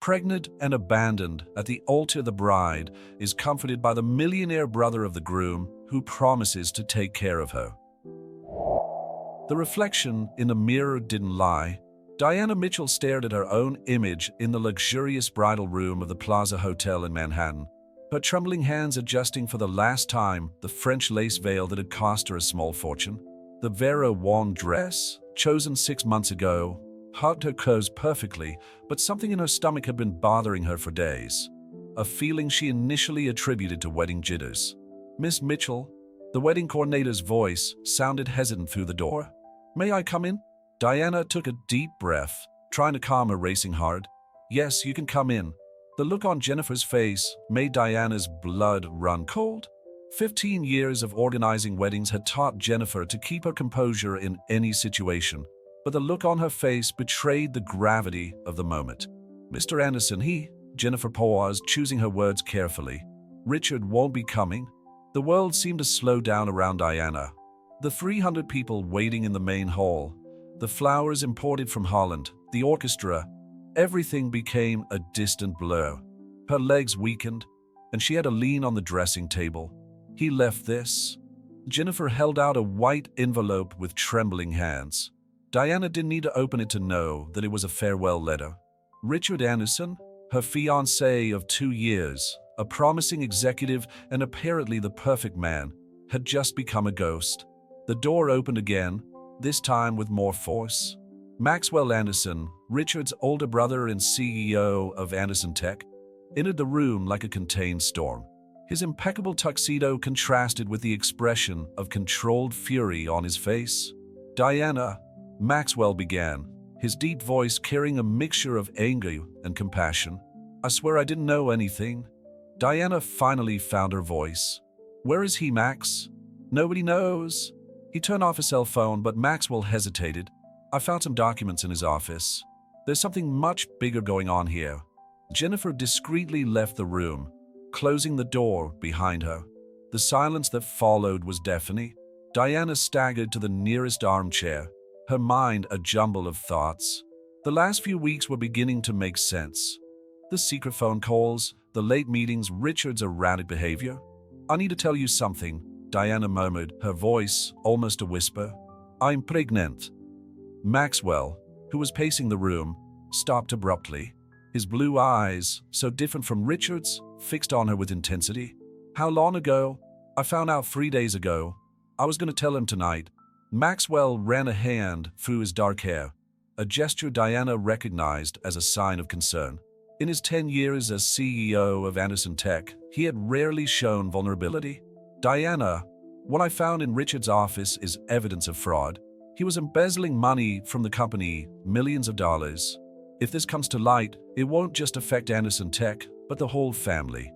Pregnant and abandoned, at the altar the bride is comforted by the millionaire brother of the groom who promises to take care of her. The reflection in the mirror didn't lie. Diana Mitchell stared at her own image in the luxurious bridal room of the Plaza Hotel in Manhattan, her trembling hands adjusting for the last time the French lace veil that had cost her a small fortune. The Vera Wang dress, chosen 6 months ago, hugged her curves perfectly, but something in her stomach had been bothering her for days. A feeling she initially attributed to wedding jitters. "Miss Mitchell," the wedding coordinator's voice sounded hesitant through the door. "May I come in?" Diana took a deep breath, trying to calm her racing heart. "Yes, you can come in." The look on Jennifer's face made Diana's blood run cold. 15 years of organizing weddings had taught Jennifer to keep her composure in any situation, but the look on her face betrayed the gravity of the moment. "Mr. Anderson, Jennifer paused, choosing her words carefully. "Richard won't be coming." The world seemed to slow down around Diana. The 300 people waiting in the main hall, the flowers imported from Holland, the orchestra, everything became a distant blur. Her legs weakened, and she had to lean on the dressing table. "He left this." Jennifer held out a white envelope with trembling hands. Diana didn't need to open it to know that it was a farewell letter. Richard Anderson, her fiancé of 2 years, a promising executive and apparently the perfect man, had just become a ghost. The door opened again, this time with more force. Maxwell Anderson, Richard's older brother and CEO of Anderson Tech, entered the room like a contained storm. His impeccable tuxedo contrasted with the expression of controlled fury on his face. "Diana," Maxwell began, his deep voice carrying a mixture of anger and compassion. "I swear I didn't know anything." Diana finally found her voice. "Where is he, Max?" "Nobody knows." He turned off his cell phone, but Maxwell hesitated. "I found some documents in his office. There's something much bigger going on here." Jennifer discreetly left the room, closing the door behind her. The silence that followed was deafening. Diana staggered to the nearest armchair, her mind a jumble of thoughts. The last few weeks were beginning to make sense. The secret phone calls, the late meetings, Richard's erratic behavior. "I need to tell you something," Diana murmured, her voice almost a whisper. "I'm pregnant." Maxwell, who was pacing the room, stopped abruptly. His blue eyes, so different from Richard's, fixed on her with intensity. "How long ago?" "I found out 3 days ago. I was going to tell him tonight." Maxwell ran a hand through his dark hair, a gesture Diana recognized as a sign of concern. In his 10 years as CEO of Anderson Tech, he had rarely shown vulnerability. "Diana, what I found in Richard's office is evidence of fraud. He was embezzling money from the company, millions of dollars. If this comes to light, it won't just affect Anderson Tech, but the whole family."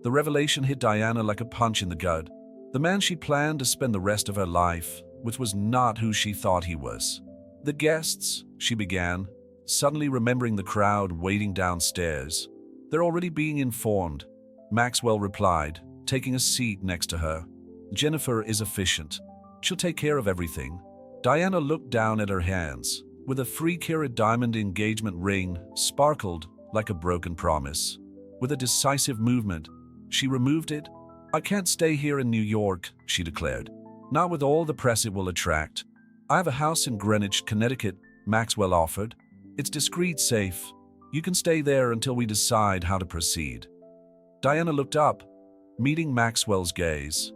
The revelation hit Diana like a punch in the gut. The man she planned to spend the rest of her life with was not who she thought he was. "The guests," she began, suddenly remembering the crowd waiting downstairs. "They're already being informed," Maxwell replied, taking a seat next to her. "Jennifer is efficient. She'll take care of everything." Diana looked down at her hands, with a 3-carat diamond engagement ring sparkled like a broken promise. With a decisive movement, she removed it. "I can't stay here in New York," she declared. "Not with all the press it will attract." "I have a house in Greenwich, Connecticut," Maxwell offered. "It's discreet, safe. You can stay there until we decide how to proceed." Diana looked up, meeting Maxwell's gaze.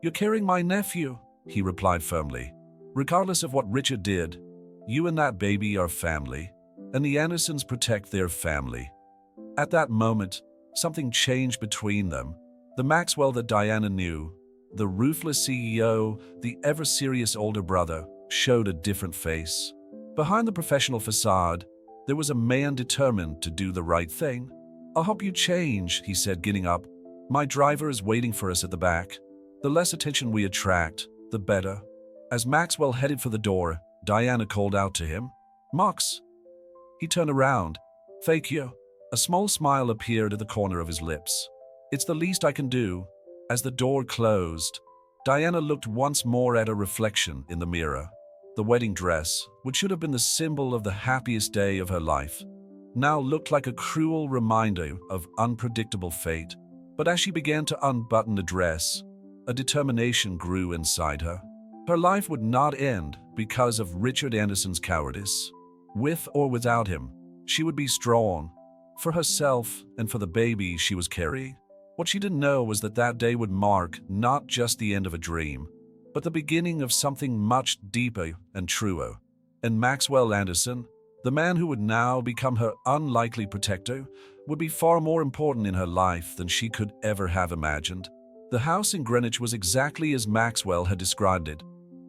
You're carrying my nephew," he replied firmly. "Regardless of what Richard did, you and that baby are family, and the Andersons protect their family." At that moment, something changed between them. The Maxwell that Diana knew, the ruthless CEO, the ever-serious older brother, showed a different face. Behind the professional facade, there was a man determined to do the right thing. "I'll help you change," he said, getting up. "My driver is waiting for us at the back. The less attention we attract, the better." As Maxwell headed for the door, Diana called out to him, "Max." He turned around. "Thank you." A small smile appeared at the corner of his lips. "It's the least I can do." As the door closed, Diana looked once more at her reflection in the mirror. The wedding dress, which should have been the symbol of the happiest day of her life, now looked like a cruel reminder of unpredictable fate. But as she began to unbutton the dress, a determination grew inside her. Her life would not end because of Richard Anderson's cowardice. With or without him, she would be strong, for herself and for the baby she was carrying. What she didn't know was that that day would mark not just the end of a dream, but the beginning of something much deeper and truer. And Maxwell Anderson, the man who would now become her unlikely protector, would be far more important in her life than she could ever have imagined. The house in Greenwich was exactly as Maxwell had described it: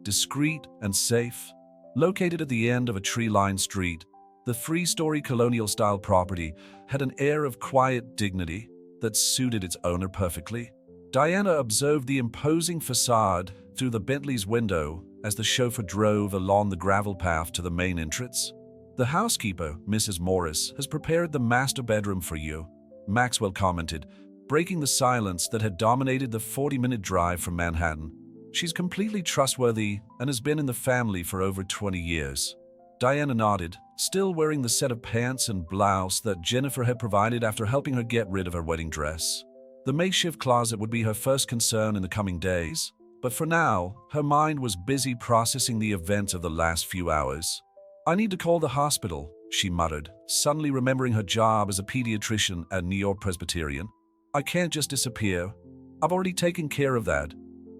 discreet and safe. Located at the end of a tree-lined street, the three-story colonial-style property had an air of quiet dignity that suited its owner perfectly. Diana observed the imposing facade through the Bentley's window as the chauffeur drove along the gravel path to the main entrance. "The housekeeper, Mrs. Morris, has prepared the master bedroom for you," Maxwell commented, breaking the silence that had dominated the 40-minute drive from Manhattan. "She's completely trustworthy and has been in the family for over 20 years. Diana nodded, still wearing the set of pants and blouse that Jennifer had provided after helping her get rid of her wedding dress. The makeshift closet would be her first concern in the coming days, but for now, her mind was busy processing the events of the last few hours. "I need to call the hospital," she muttered, suddenly remembering her job as a pediatrician at New York Presbyterian. "I can't just disappear. I've already taken care of that,"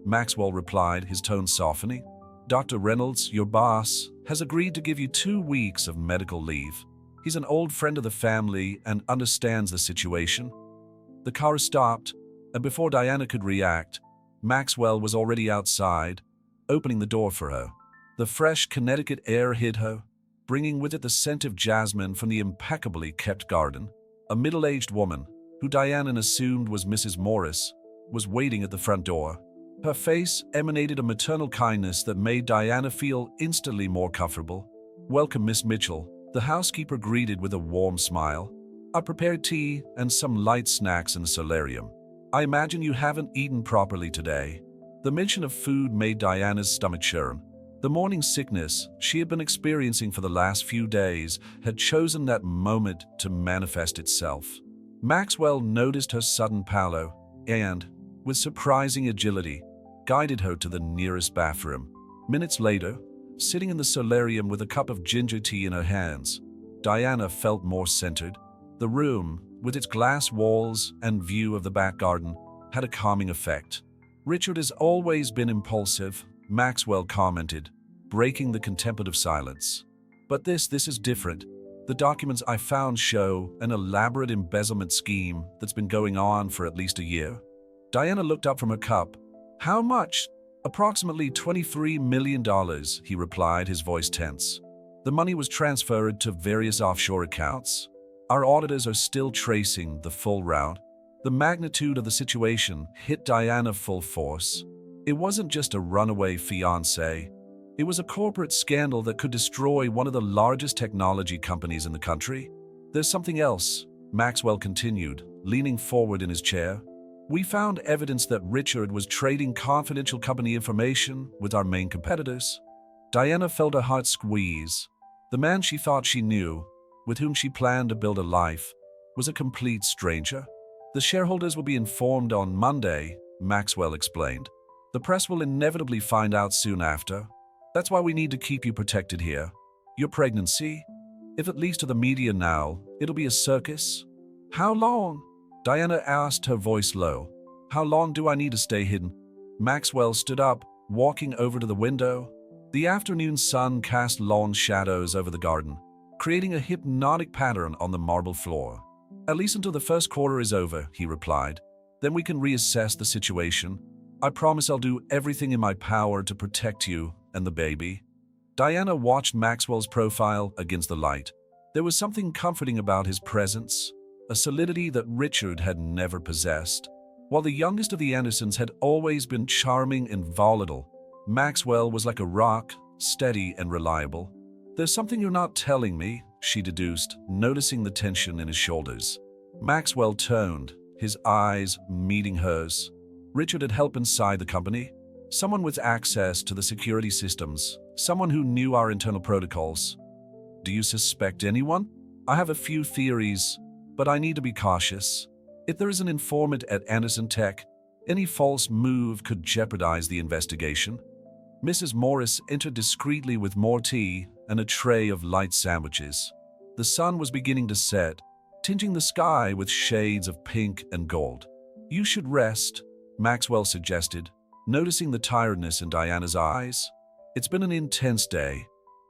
Maxwell replied, his tone softening. "Dr. Reynolds, your boss, has agreed to give you 2 weeks of medical leave. He's an old friend of the family and understands the situation." The car stopped, and before Diana could react, Maxwell was already outside, opening the door for her. The fresh Connecticut air hit her, bringing with it the scent of jasmine from the impeccably kept garden. A middle-aged woman, who Diana assumed was Mrs. Morris, was waiting at the front door. Her face emanated a maternal kindness that made Diana feel instantly more comfortable. "Welcome, Miss Mitchell," the housekeeper greeted with a warm smile. "I prepared tea and some light snacks in the solarium. I imagine you haven't eaten properly today." The mention of food made Diana's stomach churn. The morning sickness she had been experiencing for the last few days had chosen that moment to manifest itself. Maxwell noticed her sudden pallor and, with surprising agility, guided her to the nearest bathroom. Minutes later, sitting in the solarium with a cup of ginger tea in her hands, Diana felt more centered. The room, with its glass walls and view of the back garden, had a calming effect. "Richard has always been impulsive," Maxwell commented, breaking the contemplative silence. "But this is different. The documents I found show an elaborate embezzlement scheme that's been going on for at least a year." Diana looked up from her cup. "How much?" "Approximately $23 million, he replied, his voice tense. "The money was transferred to various offshore accounts. Our auditors are still tracing the full route." The magnitude of the situation hit Diana full force. It wasn't just a runaway fiancé. It was a corporate scandal that could destroy one of the largest technology companies in the country. "There's something else," Maxwell continued, leaning forward in his chair. "We found evidence that Richard was trading confidential company information with our main competitors." Diana felt her heart squeeze. The man she thought she knew, with whom she planned to build a life, was a complete stranger. "The shareholders will be informed on Monday," Maxwell explained. "The press will inevitably find out soon after. That's why we need to keep you protected here. Your pregnancy, if it leaks to the media now, it'll be a circus." "How long?" Diana asked, her voice low. "How long do I need to stay hidden?" Maxwell stood up, walking over to the window. The afternoon sun cast long shadows over the garden, creating a hypnotic pattern on the marble floor. "At least until the first quarter is over," he replied. "Then we can reassess the situation. I promise I'll do everything in my power to protect you and the baby." Diana watched Maxwell's profile against the light. There was something comforting about his presence, a solidity that Richard had never possessed. While the youngest of the Andersons had always been charming and volatile, Maxwell was like a rock, steady and reliable. "There's something you're not telling me," she deduced, noticing the tension in his shoulders. Maxwell turned, his eyes meeting hers. "Richard had help inside the company. Someone with access to the security systems. Someone who knew our internal protocols." "Do you suspect anyone?" I have a few theories, but I need to be cautious. If there is an informant at Anderson Tech, any false move could jeopardize the investigation. Mrs. Morris entered discreetly with more tea and a tray of light sandwiches. The sun was beginning to set, tinting the sky with shades of pink and gold. "You should rest," Maxwell suggested, noticing the tiredness in Diana's eyes. "It's been an intense day."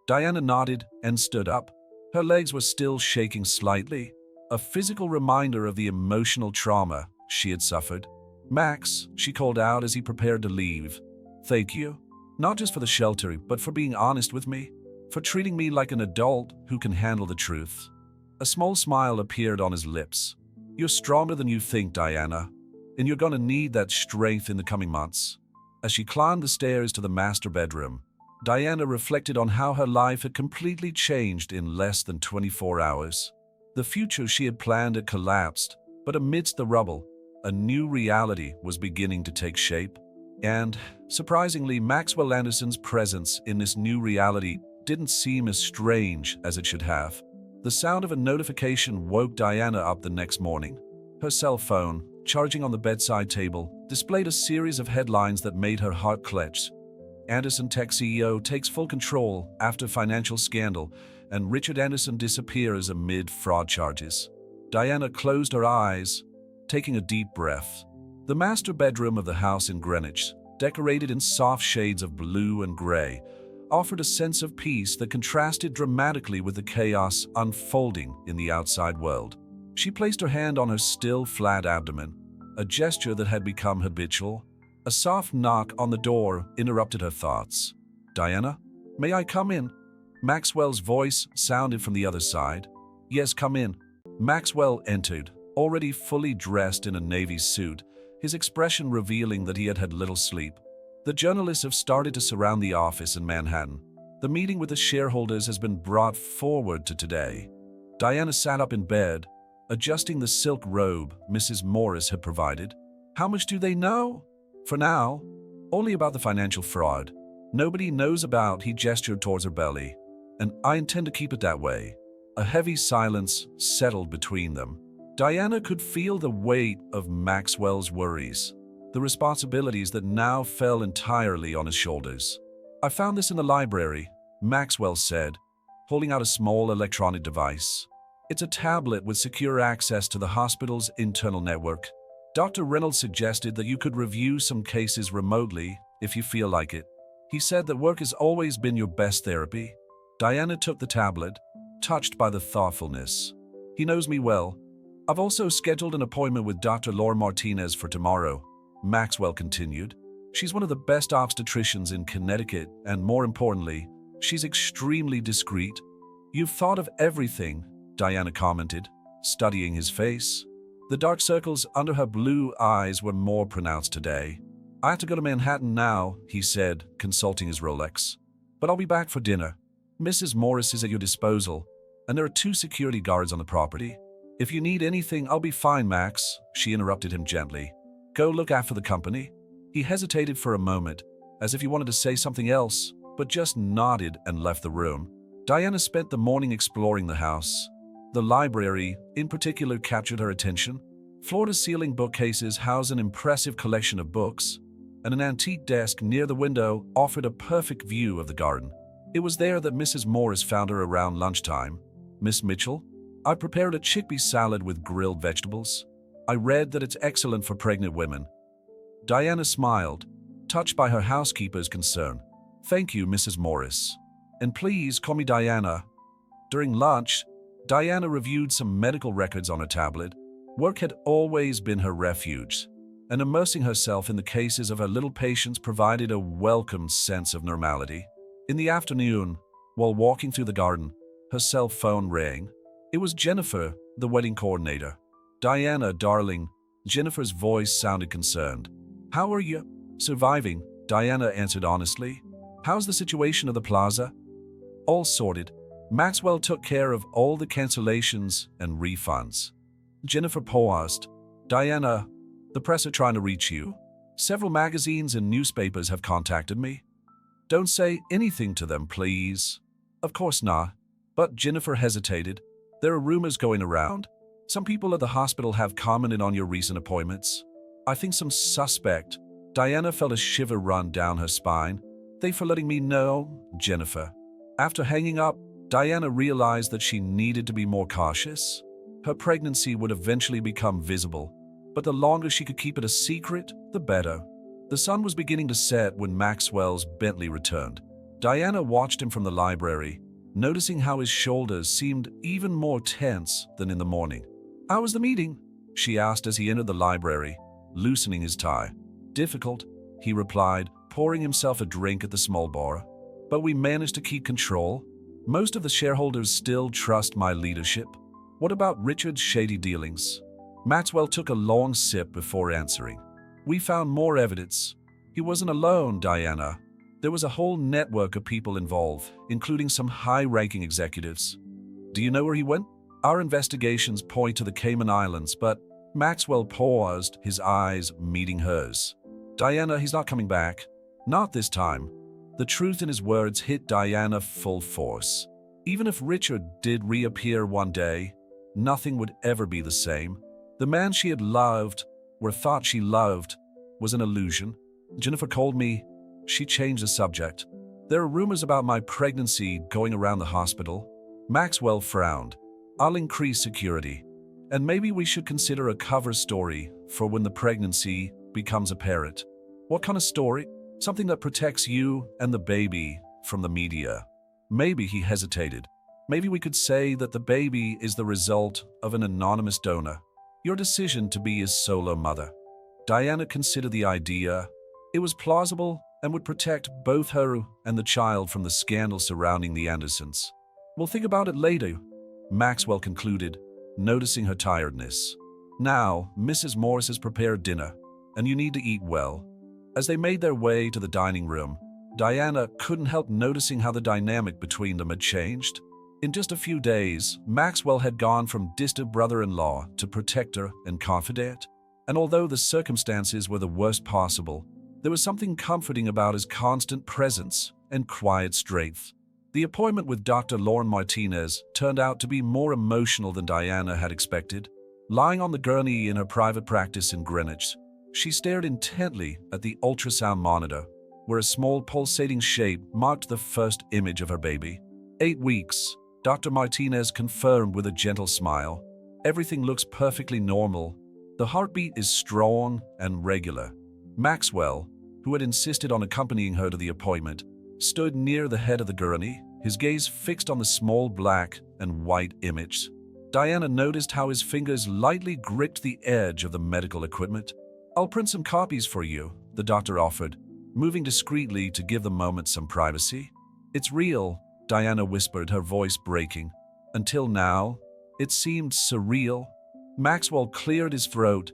Diana nodded and stood up. Her legs were still shaking slightly, a physical reminder of the emotional trauma she had suffered. "Max," she called out as he prepared to leave. "Thank you. Not just for the shelter, but for being honest with me, for treating me like an adult who can handle the truth." A small smile appeared on his lips. "You're stronger than you think, Diana, and you're going to need that strength in the coming months." As she climbed the stairs to the master bedroom, Diana reflected on how her life had completely changed in less than 24 hours. The future she had planned had collapsed, but amidst the rubble, a new reality was beginning to take shape. And, surprisingly, Maxwell Anderson's presence in this new reality didn't seem as strange as it should have. The sound of a notification woke Diana up the next morning. Her cell phone, charging on the bedside table, displayed a series of headlines that made her heart clench. Anderson Tech CEO takes full control after financial scandal, and Richard Anderson disappears amid fraud charges. Diana closed her eyes, taking a deep breath. The master bedroom of the house in Greenwich, decorated in soft shades of blue and gray, offered a sense of peace that contrasted dramatically with the chaos unfolding in the outside world. She placed her hand on her still, flat abdomen, a gesture that had become habitual. A soft knock on the door interrupted her thoughts. "Diana, may I come in?" Maxwell's voice sounded from the other side. "Yes, come in." Maxwell entered, already fully dressed in a navy suit, his expression revealing that he had had little sleep. The journalists have started to surround the office in Manhattan. The meeting with the shareholders has been brought forward to today. Diana sat up in bed, adjusting the silk robe Mrs. Morris had provided. "How much do they know?" "For now, only about the financial fraud. Nobody knows about," he gestured towards her belly, "and I intend to keep it that way." A heavy silence settled between them. Diana could feel the weight of Maxwell's worries, the responsibilities that now fell entirely on his shoulders. "I found this in the library," Maxwell said, holding out a small electronic device. "It's a tablet with secure access to the hospital's internal network. Dr. Reynolds suggested that you could review some cases remotely if you feel like it. He said that work has always been your best therapy." Diana took the tablet, touched by the thoughtfulness. "He knows me well. I've also scheduled an appointment with Dr. Laura Martinez for tomorrow," Maxwell continued. "She's one of the best obstetricians in Connecticut, and more importantly, she's extremely discreet." "You've thought of everything," Diana commented, studying his face. The dark circles under her blue eyes were more pronounced today. "I have to go to Manhattan now," he said, consulting his Rolex. "But I'll be back for dinner. Mrs. Morris is at your disposal, and there are 2 security guards on the property. If you need anything, I'll be fine, Max," she interrupted him gently. "Go look after the company." He hesitated for a moment, as if he wanted to say something else, but just nodded and left the room. Diana spent the morning exploring the house. The library, in particular, captured her attention. Floor-to-ceiling bookcases housed an impressive collection of books, and an antique desk near the window offered a perfect view of the garden. It was there that Mrs. Morris found her around lunchtime. "Miss Mitchell, I prepared a chickpea salad with grilled vegetables. I read that it's excellent for pregnant women." Diana smiled, touched by her housekeeper's concern. "Thank you, Mrs. Morris. And please call me Diana." During lunch, Diana reviewed some medical records on her tablet. Work had always been her refuge, and immersing herself in the cases of her little patients provided a welcome sense of normality. In the afternoon, while walking through the garden, her cell phone rang. It was Jennifer, the wedding coordinator. "Diana, darling," Jennifer's voice sounded concerned. "How are you?" "Surviving," Diana answered honestly. "How's the situation of the plaza?" "All sorted. Maxwell took care of all the cancellations and refunds." Jennifer paused. "Diana, the press are trying to reach you. Several magazines and newspapers have contacted me." "Don't say anything to them, please." "Of course not." But Jennifer hesitated. There are rumors going around. Some people at the hospital have commented on your recent appointments. I think some suspect. Diana felt a shiver run down her spine. Thanks for letting me know, Jennifer. After hanging up, Diana realized that she needed to be more cautious. Her pregnancy would eventually become visible, but the longer she could keep it a secret, the better. The sun was beginning to set when Maxwell's Bentley returned. Diana watched him from the library, noticing how his shoulders seemed even more tense than in the morning. "How was the meeting?" she asked as he entered the library, loosening his tie. "Difficult," he replied, pouring himself a drink at the small bar. "But we managed to keep control. Most of the shareholders still trust my leadership." "What about Richard's shady dealings?" Maxwell took a long sip before answering. "We found more evidence. He wasn't alone, Diana. There was a whole network of people involved, including some high-ranking executives." "Do you know where he went?" "Our investigations point to the Cayman Islands, but..." Maxwell paused, his eyes meeting hers. "Diana, he's not coming back. Not this time." The truth in his words hit Diana full force. Even if Richard did reappear one day, nothing would ever be the same. The man she had loved, or thought she loved, was an illusion. "Jennifer called me." She changed the subject. "There are rumors about my pregnancy going around the hospital." Maxwell frowned. "I'll increase security. And maybe we should consider a cover story for when the pregnancy becomes apparent." "What kind of story?" "Something that protects you and the baby from the media." Maybe he hesitated. "Maybe we could say that the baby is the result of an anonymous donor. Your decision to be his solo mother." Diana considered the idea. It was plausible and would protect both her and the child from the scandal surrounding the Andersons. "We'll think about it later," Maxwell concluded, noticing her tiredness. "Now, Mrs. Morris has prepared dinner, and you need to eat well." As they made their way to the dining room, Diana couldn't help noticing how the dynamic between them had changed. In just a few days, Maxwell had gone from distant brother-in-law to protector and confidant. And although the circumstances were the worst possible, there was something comforting about his constant presence and quiet strength. The appointment with Dr. Lauren Martinez turned out to be more emotional than Diana had expected. Lying on the gurney in her private practice in Greenwich, she stared intently at the ultrasound monitor, where a small pulsating shape marked the first image of her baby. 8 weeks, Dr. Martinez confirmed with a gentle smile. "Everything looks perfectly normal. The heartbeat is strong and regular." Maxwell, who had insisted on accompanying her to the appointment, stood near the head of the gurney, his gaze fixed on the small black and white image. Diana noticed how his fingers lightly gripped the edge of the medical equipment. "I'll print some copies for you," the doctor offered, moving discreetly to give the moment some privacy. "It's real," Diana whispered, her voice breaking. Until now, it seemed surreal. Maxwell cleared his throat,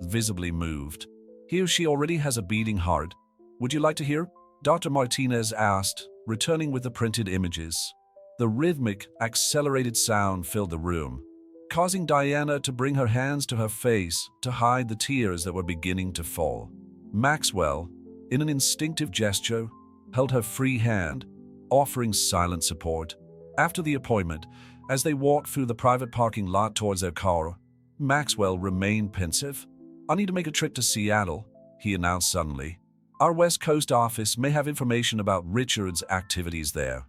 visibly moved. "Here she already has a beating heart. Would you like to hear?" Dr. Martinez asked, returning with the printed images. The rhythmic, accelerated sound filled the room, causing Diana to bring her hands to her face to hide the tears that were beginning to fall. Maxwell, in an instinctive gesture, held her free hand, offering silent support. After the appointment, as they walked through the private parking lot towards their car, Maxwell remained pensive. "I need to make a trip to Seattle," he announced suddenly. "Our West Coast office may have information about Richard's activities there."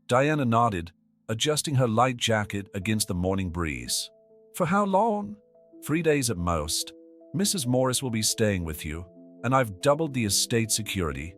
Diana nodded, adjusting her light jacket against the morning breeze. "For how long?" 3 days at most. Mrs. Morris will be staying with you, and I've doubled the estate security."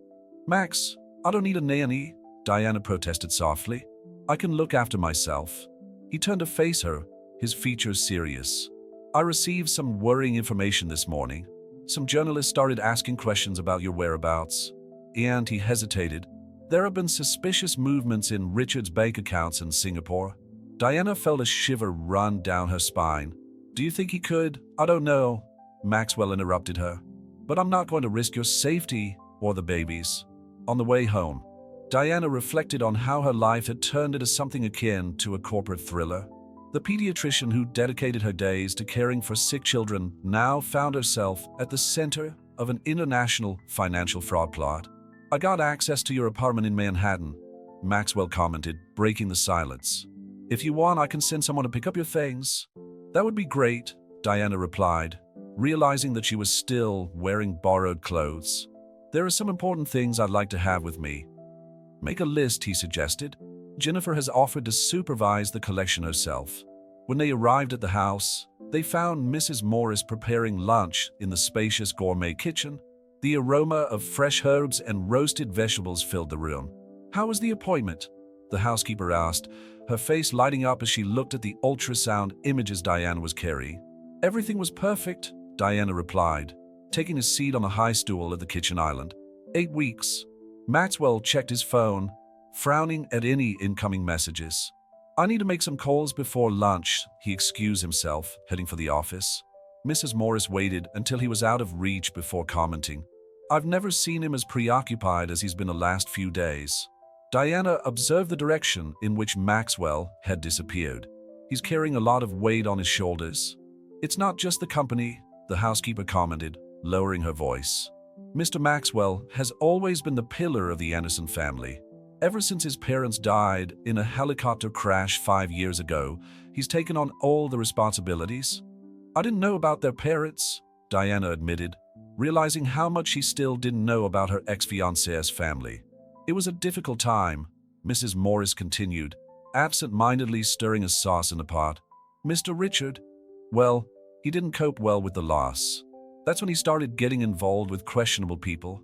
"Max, I don't need a nanny," Diana protested softly. "I can look after myself." He turned to face her, his features serious. "I received some worrying information this morning. Some journalists started asking questions about your whereabouts." And he hesitated. "There have been suspicious movements in Richard's bank accounts in Singapore." Diana felt a shiver run down her spine. "Do you think he could?" "I don't know," Maxwell interrupted her. "But I'm not going to risk your safety or the baby's." On the way home, Diana reflected on how her life had turned into something akin to a corporate thriller. The pediatrician who dedicated her days to caring for sick children now found herself at the center of an international financial fraud plot. "I got access to your apartment in Manhattan," Maxwell commented, breaking the silence. If you want, I can send someone to pick up your things. That would be great, Diana replied, realizing that she was still wearing borrowed clothes. There are some important things I'd like to have with me. Make a list, he suggested. Jennifer has offered to supervise the collection herself. When they arrived at the house, they found Mrs. Morris preparing lunch in the spacious gourmet kitchen. The aroma of fresh herbs and roasted vegetables filled the room. How was the appointment? The housekeeper asked, her face lighting up as she looked at the ultrasound images Diana was carrying. Everything was perfect, Diana replied, taking a seat on a high stool at the kitchen island. 8 weeks. Maxwell checked his phone, frowning at any incoming messages. I need to make some calls before lunch, he excused himself, heading for the office. Mrs. Morris waited until he was out of reach before commenting. I've never seen him as preoccupied as he's been the last few days. Diana observed the direction in which Maxwell had disappeared. He's carrying a lot of weight on his shoulders. It's not just the company, the housekeeper commented, lowering her voice. Mr. Maxwell has always been the pillar of the Anderson family. Ever since his parents died in a helicopter crash 5 years ago, he's taken on all the responsibilities. I didn't know about their parents, Diana admitted, realizing how much she still didn't know about her ex-fiancé's family. It was a difficult time, Mrs. Morris continued, absent-mindedly stirring a sauce in a pot. Mr. Richard, well, he didn't cope well with the loss. That's when he started getting involved with questionable people.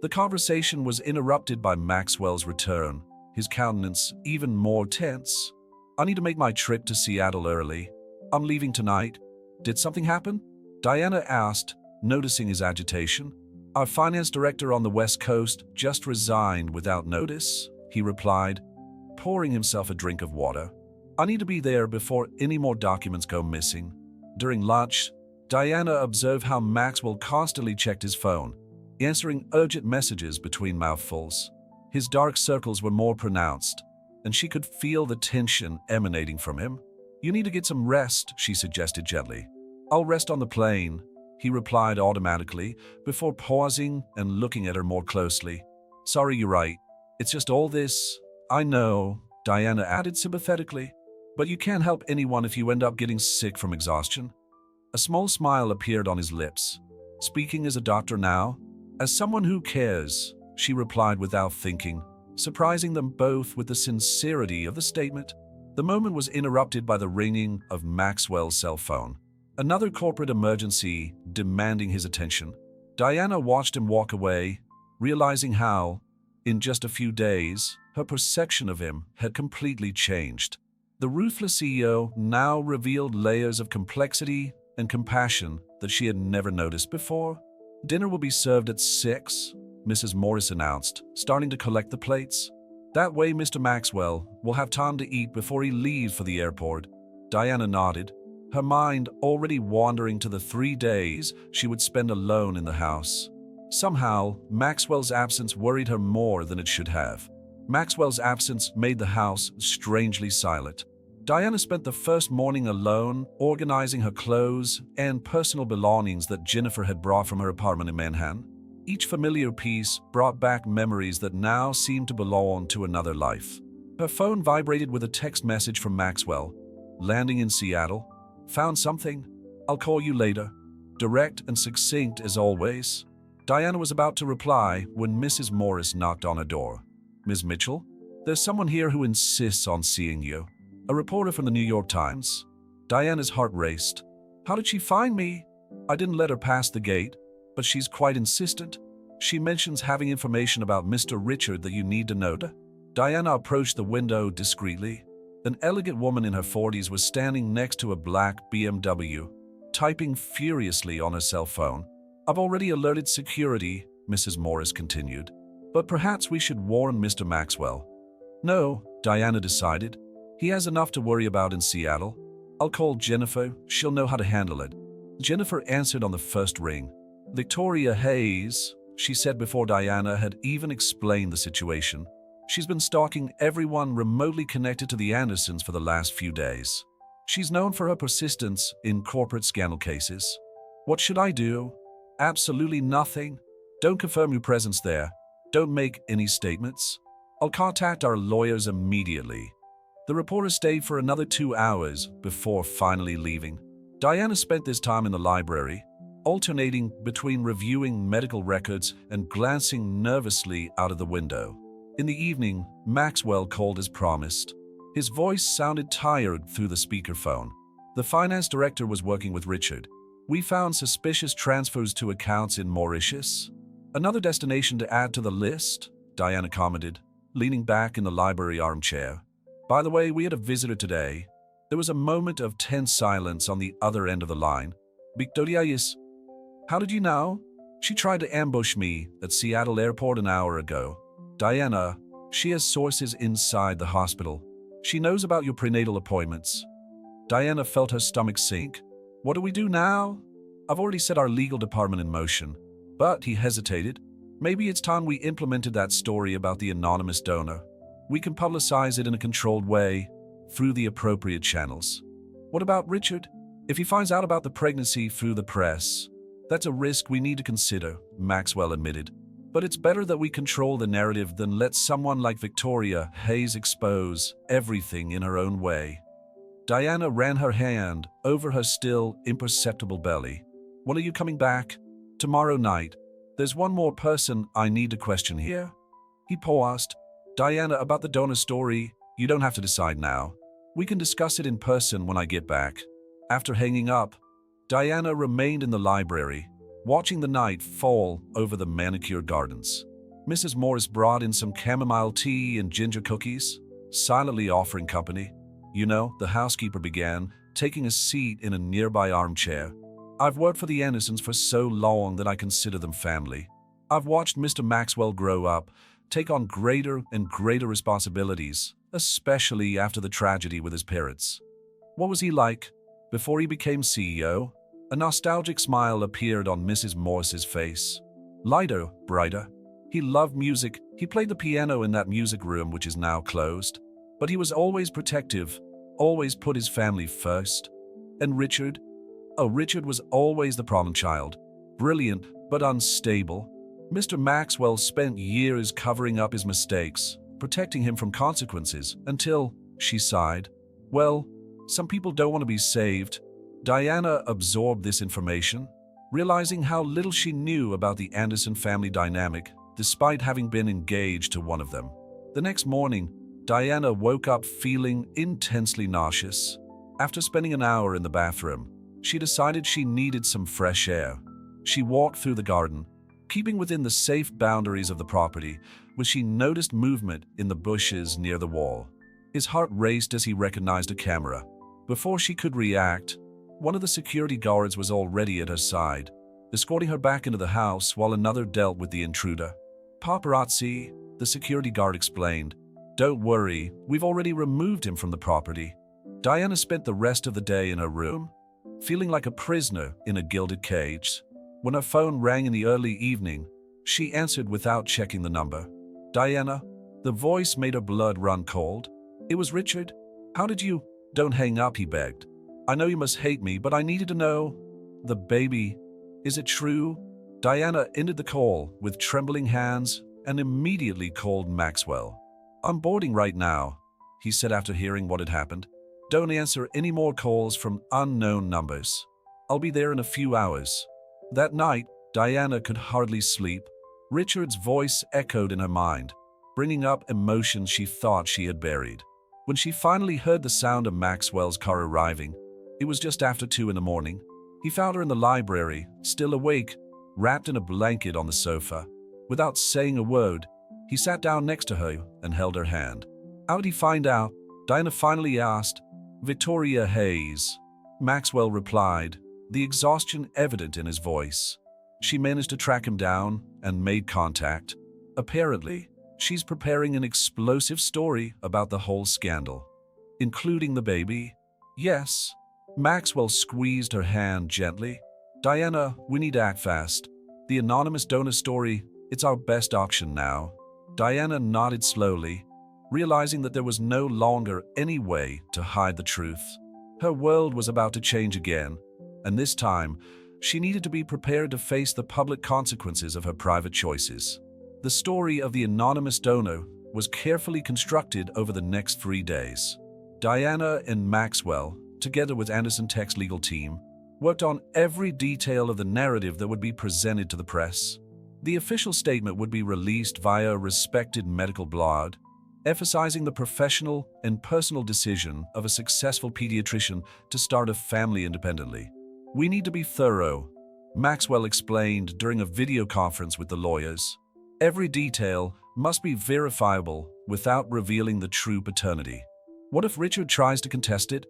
The conversation was interrupted by Maxwell's return, his countenance even more tense. I need to make my trip to Seattle early. I'm leaving tonight. Did something happen? Diana asked, noticing his agitation. Our finance director on the West Coast just resigned without notice, he replied, pouring himself a drink of water. I need to be there before any more documents go missing. During lunch, Diana observed how Maxwell constantly checked his phone, answering urgent messages between mouthfuls. His dark circles were more pronounced, and she could feel the tension emanating from him. You need to get some rest, she suggested gently. I'll rest on the plane, he replied automatically, before pausing and looking at her more closely. Sorry, you're right. It's just all this. I know, Diana added sympathetically. But you can't help anyone if you end up getting sick from exhaustion. A small smile appeared on his lips. Speaking as a doctor now? As someone who cares, she replied without thinking, surprising them both with the sincerity of the statement. The moment was interrupted by the ringing of Maxwell's cell phone. Another corporate emergency demanding his attention. Diana watched him walk away, realizing how, in just a few days, her perception of him had completely changed. The ruthless CEO now revealed layers of complexity and compassion that she had never noticed before. Dinner will be served at 6, Mrs. Morris announced, starting to collect the plates. That way Mr. Maxwell will have time to eat before he leaves for the airport. Diana nodded, her mind already wandering to the 3 days she would spend alone in the house. Somehow, Maxwell's absence worried her more than it should have. Maxwell's absence made the house strangely silent. Diana spent the first morning alone, organizing her clothes and personal belongings that Jennifer had brought from her apartment in Manhattan. Each familiar piece brought back memories that now seemed to belong to another life. Her phone vibrated with a text message from Maxwell. Landing in Seattle. Found something. I'll call you later. Direct and succinct as always. Diana was about to reply when Mrs. Morris knocked on her door. Ms. Mitchell, there's someone here who insists on seeing you. A reporter from the New York Times. Diana's heart raced. How did she find me? I didn't let her pass the gate, but she's quite insistent. She mentions having information about Mr. Richard that you need to know. Diana approached the window discreetly. An elegant woman in her 40s was standing next to a black BMW, typing furiously on her cell phone. I've already alerted security, Mrs. Morris continued. But perhaps we should warn Mr. Maxwell. No, Diana decided. He has enough to worry about in Seattle. I'll call Jennifer. She'll know how to handle it. Jennifer answered on the first ring. Victoria Hayes, she said before Diana had even explained the situation. She's been stalking everyone remotely connected to the Andersons for the last few days. She's known for her persistence in corporate scandal cases. What should I do? Absolutely nothing. Don't confirm your presence there. Don't make any statements. I'll contact our lawyers immediately. The reporter stayed for another 2 hours before finally leaving. Diana spent this time in the library, alternating between reviewing medical records and glancing nervously out of the window. In the evening, Maxwell called as promised. His voice sounded tired through the speakerphone. The finance director was working with Richard. We found suspicious transfers to accounts in Mauritius. Another destination to add to the list, Diana commented, leaning back in the library armchair. By the way, we had a visitor today. There was a moment of tense silence on the other end of the line. Victoria is... How did you know? She tried to ambush me at Seattle Airport an hour ago. Diana, she has sources inside the hospital. She knows about your prenatal appointments. Diana felt her stomach sink. What do we do now? I've already set our legal department in motion. But he hesitated. Maybe it's time we implemented that story about the anonymous donor. We can publicize it in a controlled way, through the appropriate channels. What about Richard? If he finds out about the pregnancy through the press, that's a risk we need to consider, Maxwell admitted. But it's better that we control the narrative than let someone like Victoria Hayes expose everything in her own way. Diana ran her hand over her still imperceptible belly. When are you coming back? Tomorrow night. There's one more person I need to question here. He paused. Diana, about the donor story, you don't have to decide now. We can discuss it in person when I get back. After hanging up, Diana remained in the library, watching the night fall over the manicured gardens. Mrs. Morris brought in some chamomile tea and ginger cookies, silently offering company. You know, the housekeeper began, taking a seat in a nearby armchair. I've worked for the Andersons for so long that I consider them family. I've watched Mr. Maxwell grow up, take on greater and greater responsibilities, especially after the tragedy with his parents. What was he like before he became CEO? A nostalgic smile appeared on Mrs. Morris's face. Lighter, brighter. He loved music. He played the piano in that music room which is now closed. But he was always protective, always put his family first. And Richard? Oh, Richard was always the problem child. Brilliant, but unstable. Mr. Maxwell spent years covering up his mistakes, protecting him from consequences, until, she sighed, well, some people don't want to be saved. Diana absorbed this information, realizing how little she knew about the Anderson family dynamic, despite having been engaged to one of them. The next morning, Diana woke up feeling intensely nauseous. After spending an hour in the bathroom, she decided she needed some fresh air. She walked through the garden, keeping within the safe boundaries of the property, when she noticed movement in the bushes near the wall. His heart raced as he recognized a camera. Before she could react, one of the security guards was already at her side, escorting her back into the house while another dealt with the intruder. Paparazzi, the security guard explained. Don't worry, we've already removed him from the property. Diana spent the rest of the day in her room, feeling like a prisoner in a gilded cage. When her phone rang in the early evening, she answered without checking the number. Diana, the voice made her blood run cold. It was Richard. How did you... Don't hang up, he begged. I know you must hate me, but I needed to know. The baby. Is it true? Diana ended the call with trembling hands and immediately called Maxwell. I'm boarding right now, he said after hearing what had happened. Don't answer any more calls from unknown numbers. I'll be there in a few hours. That night, Diana could hardly sleep. Richard's voice echoed in her mind, bringing up emotions she thought she had buried. When she finally heard the sound of Maxwell's car arriving, it was just after 2 in the morning. He found her in the library, still awake, wrapped in a blanket on the sofa. Without saying a word, he sat down next to her and held her hand. How did he find out? Diana finally asked. Victoria Hayes. Maxwell replied, the exhaustion evident in his voice. She managed to track him down and made contact. Apparently, she's preparing an explosive story about the whole scandal. Including the baby? Yes. Maxwell squeezed her hand gently. Diana, we need to act fast. The anonymous donor story, it's our best option now. Diana nodded slowly, realizing that there was no longer any way to hide the truth. Her world was about to change again, and this time, she needed to be prepared to face the public consequences of her private choices. The story of the anonymous donor was carefully constructed over the next 3 days. Diana and Maxwell, together with Anderson Tech's legal team, worked on every detail of the narrative that would be presented to the press. The official statement would be released via a respected medical blog, emphasizing the professional and personal decision of a successful pediatrician to start a family independently. "We need to be thorough," Maxwell explained during a video conference with the lawyers. "Every detail must be verifiable without revealing the true paternity." "What if Richard tries to contest it?"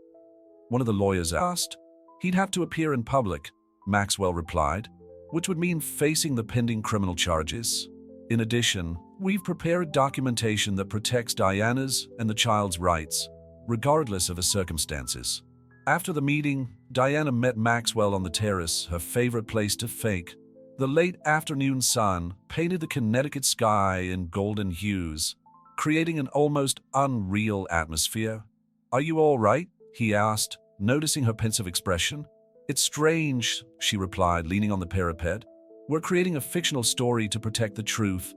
one of the lawyers asked. "He'd have to appear in public," Maxwell replied, "which would mean facing the pending criminal charges. In addition, we've prepared documentation that protects Diana's and the child's rights, regardless of the circumstances." After the meeting, Diana met Maxwell on the terrace, her favorite place to fake. The late afternoon sun painted the Connecticut sky in golden hues, creating an almost unreal atmosphere. "Are you all right?" he asked, noticing her pensive expression. "It's strange," she replied, leaning on the parapet. "We're creating a fictional story to protect the truth,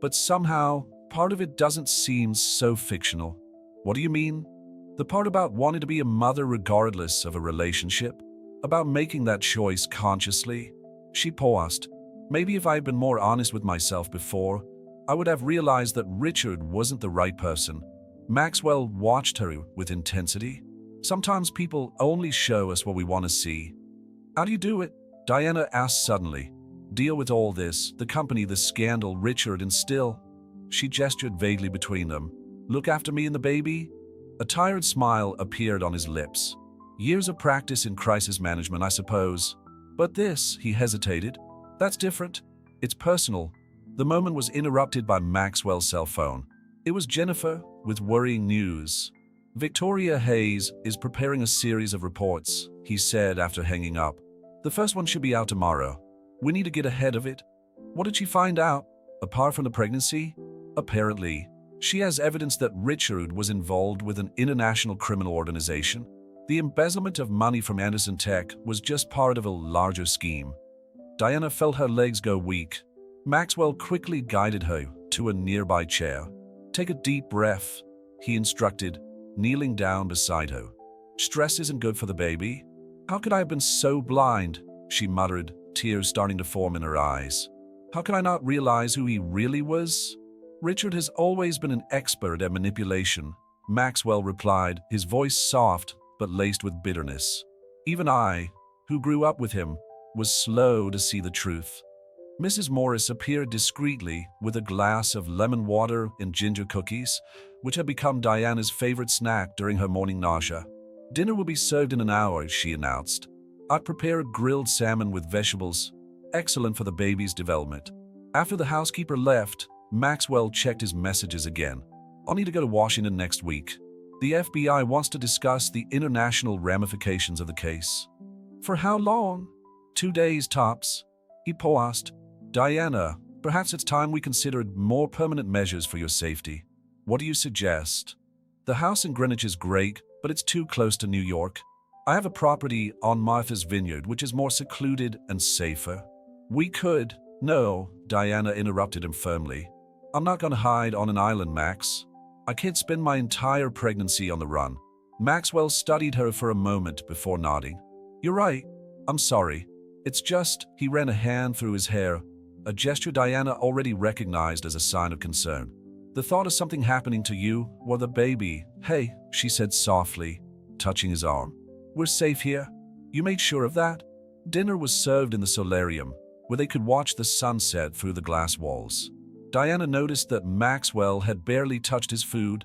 but somehow, part of it doesn't seem so fictional." "What do you mean?" "The part about wanting to be a mother regardless of a relationship, about making that choice consciously." She paused. "Maybe if I had been more honest with myself before, I would have realized that Richard wasn't the right person." Maxwell watched her with intensity. "Sometimes people only show us what we want to see." "How do you do it?" Diana asked suddenly. "Deal with all this, the company, the scandal, Richard, and still—" She gestured vaguely between them. "Look after me and the baby?" A tired smile appeared on his lips. "Years of practice in crisis management, I suppose. But this," he hesitated, "that's different. It's personal." The moment was interrupted by Maxwell's cell phone. It was Jennifer, with worrying news. "Victoria Hayes is preparing a series of reports," he said after hanging up. "The first one should be out tomorrow. We need to get ahead of it." "What did she find out? Apart from the pregnancy?" "Apparently, she has evidence that Richard was involved with an international criminal organization. The embezzlement of money from Anderson Tech was just part of a larger scheme." Diana felt her legs go weak. Maxwell quickly guided her to a nearby chair. "Take a deep breath," he instructed, kneeling down beside her. "Stress isn't good for the baby." "How could I have been so blind?" she muttered, tears starting to form in her eyes. "How could I not realize who he really was?" "Richard has always been an expert at manipulation," Maxwell replied, his voice soft but laced with bitterness. "Even I, who grew up with him, was slow to see the truth." Mrs. Morris appeared discreetly with a glass of lemon water and ginger cookies, which had become Diana's favorite snack during her morning nausea. "Dinner will be served in an hour," she announced. "I've prepared grilled salmon with vegetables, excellent for the baby's development." After the housekeeper left, Maxwell checked his messages again. "I'll need to go to Washington next week. The FBI wants to discuss the international ramifications of the case." "For how long?" 2 days tops." He paused. "Diana, perhaps it's time we considered more permanent measures for your safety. What do you suggest?" "The house in Greenwich is great, but it's too close to New York. I have a property on Martha's Vineyard which is more secluded and safer." "We could—" "No," Diana interrupted him firmly. "I'm not going to hide on an island, Max. I can't spend my entire pregnancy on the run." Maxwell studied her for a moment before nodding. "You're right. I'm sorry. It's just—" He ran a hand through his hair, a gesture Diana already recognized as a sign of concern. "The thought of something happening to you or the baby—" "Hey," she said softly, touching his arm. "We're safe here. You made sure of that?" Dinner was served in the solarium, where they could watch the sunset through the glass walls. Diana noticed that Maxwell had barely touched his food,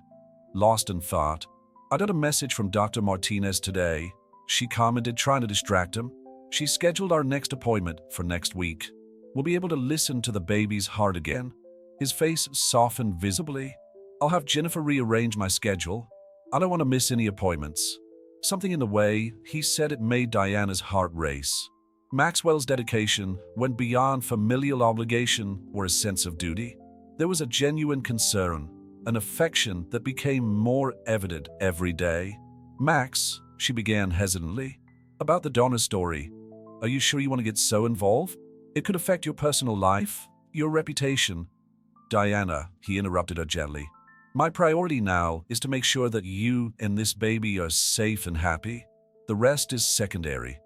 lost in thought. "I got a message from Dr. Martinez today," she commented, trying to distract him. "She scheduled our next appointment for next week. We'll be able to listen to the baby's heart again." His face softened visibly. "I'll have Jennifer rearrange my schedule. I don't want to miss any appointments." Something in the way he said it made Diana's heart race. Maxwell's dedication went beyond familial obligation or a sense of duty. There was a genuine concern, an affection that became more evident every day. "Max," she began hesitantly, "about the donor story. Are you sure you want to get so involved? It could affect your personal life, your reputation." "Diana," he interrupted her gently. My priority now is to make sure that you and this baby are safe and happy. The rest is secondary."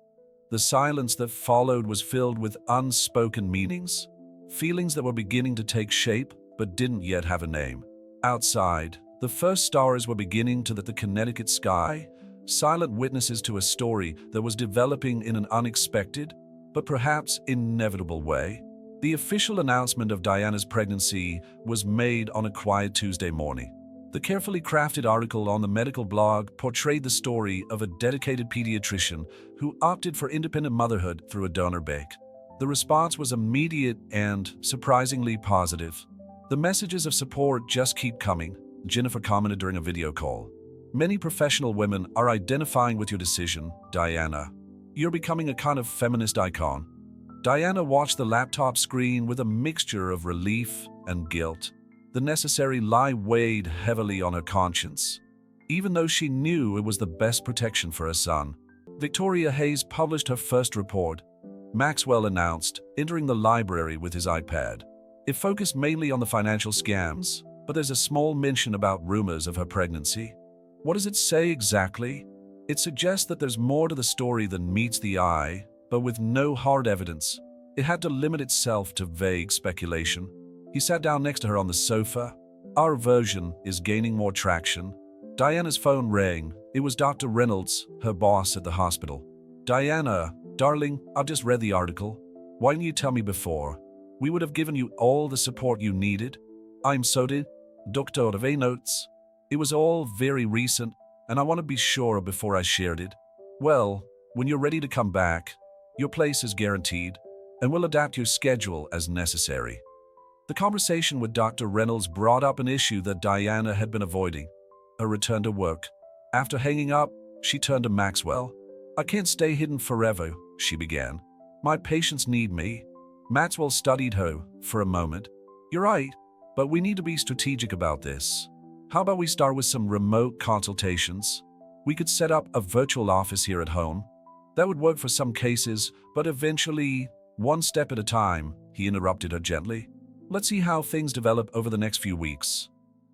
The silence that followed was filled with unspoken meanings, feelings that were beginning to take shape but didn't yet have a name. Outside, the first stars were beginning to the Connecticut sky, silent witnesses to a story that was developing in an unexpected, but perhaps inevitable way. The official announcement of Diana's pregnancy was made on a quiet Tuesday morning. The carefully crafted article on the medical blog portrayed the story of a dedicated pediatrician who opted for independent motherhood through a donor bank. The response was immediate and surprisingly positive. "The messages of support just keep coming," Jennifer commented during a video call. "Many professional women are identifying with your decision, Diana. You're becoming a kind of feminist icon." Diana watched the laptop screen with a mixture of relief and guilt. The necessary lie weighed heavily on her conscience, even though she knew it was the best protection for her son. Victoria Hayes published her first report, Maxwell announced, entering the library with his iPad. It focused mainly on the financial scams, but there's a small mention about rumors of her pregnancy. What does it say exactly? It suggests that there's more to the story than meets the eye, but with no hard evidence. It had to limit itself to vague speculation. He sat down next to her on the sofa. "Our version is gaining more traction." Diana's phone rang. It was Dr. Reynolds, her boss at the hospital. "Diana, darling, I've just read the article. Why didn't you tell me before? We would have given you all the support you needed." "I'm so did. Dr. Orve notes. It was all very recent, and I want to be sure before I shared it. Well, when you're ready to come back, your place is guaranteed, and we'll adapt your schedule as necessary." The conversation with Dr. Reynolds brought up an issue that Diana had been avoiding, a return to work. After hanging up, she turned to Maxwell. "I can't stay hidden forever," she began. "My patients need me." Maxwell studied her for a moment. "You're right, but we need to be strategic about this. How about we start with some remote consultations? We could set up a virtual office here at home. That would work for some cases, but eventually, one step at a time," he interrupted her gently. "Let's see how things develop over the next few weeks."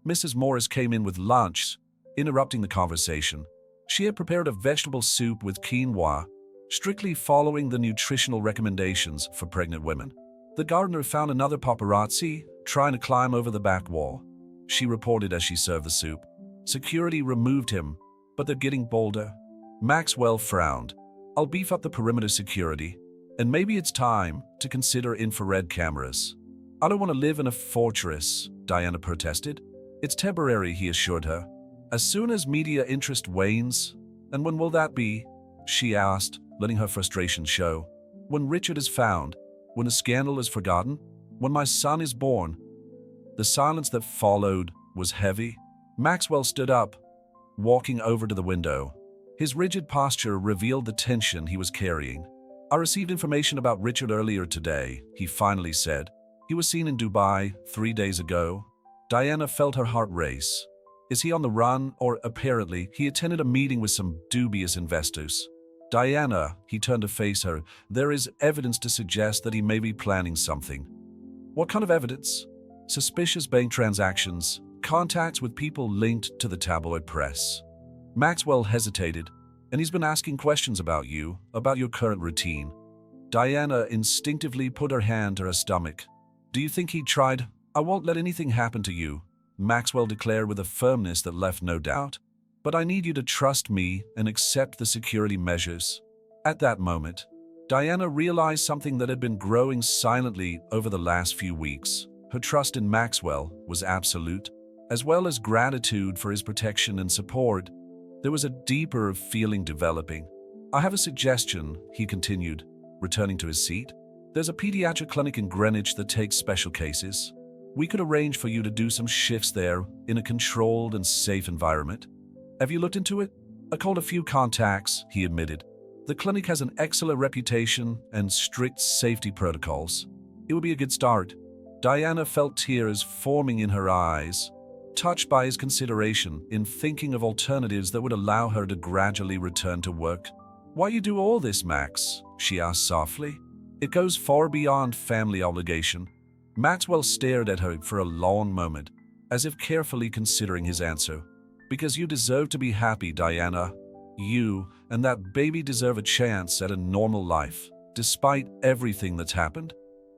Mrs. Morris came in with lunch, interrupting the conversation. She had prepared a vegetable soup with quinoa, strictly following the nutritional recommendations for pregnant women. The gardener found another paparazzi trying to climb over the back wall, she reported as she served the soup. "Security removed him, but they're getting bolder." Maxwell frowned. "I'll beef up the perimeter security, and maybe it's time to consider infrared cameras." "I don't want to live in a fortress," Diana protested. "It's temporary," he assured her. "As soon as media interest wanes." "And when will that be?" she asked, letting her frustration show. "When Richard is found, when the scandal is forgotten, when my son is born." The silence that followed was heavy. Maxwell stood up, walking over to the window. His rigid posture revealed the tension he was carrying. "I received information about Richard earlier today," he finally said. "He was seen in Dubai 3 days ago." Diana felt her heart race. Is he on the run, or apparently he attended a meeting with some dubious investors? "Diana," he turned to face her, "there is evidence to suggest that he may be planning something." "What kind of evidence?" "Suspicious bank transactions, contacts with people linked to the tabloid press." Maxwell hesitated. "And he's been asking questions about you, about your current routine." Diana instinctively put her hand to her stomach. "Do you think he tried?" "I won't let anything happen to you," Maxwell declared with a firmness that left no doubt. "But I need you to trust me and accept the security measures." At that moment, Diana realized something that had been growing silently over the last few weeks. Her trust in Maxwell was absolute, as well as gratitude for his protection and support. There was a deeper feeling developing. "I have a suggestion," he continued, returning to his seat. "There's a pediatric clinic in Greenwich that takes special cases. We could arrange for you to do some shifts there in a controlled and safe environment." "Have you looked into it?" "I called a few contacts," he admitted. "The clinic has an excellent reputation and strict safety protocols. It would be a good start." Diana felt tears forming in her eyes, touched by his consideration in thinking of alternatives that would allow her to gradually return to work. "Why you do all this, Max?" she asked softly. "It goes far beyond family obligation." Maxwell stared at her for a long moment. as if carefully considering his answer. "Because you deserve to be happy, Diana. You and that baby deserve a chance at a normal life, despite everything that's happened."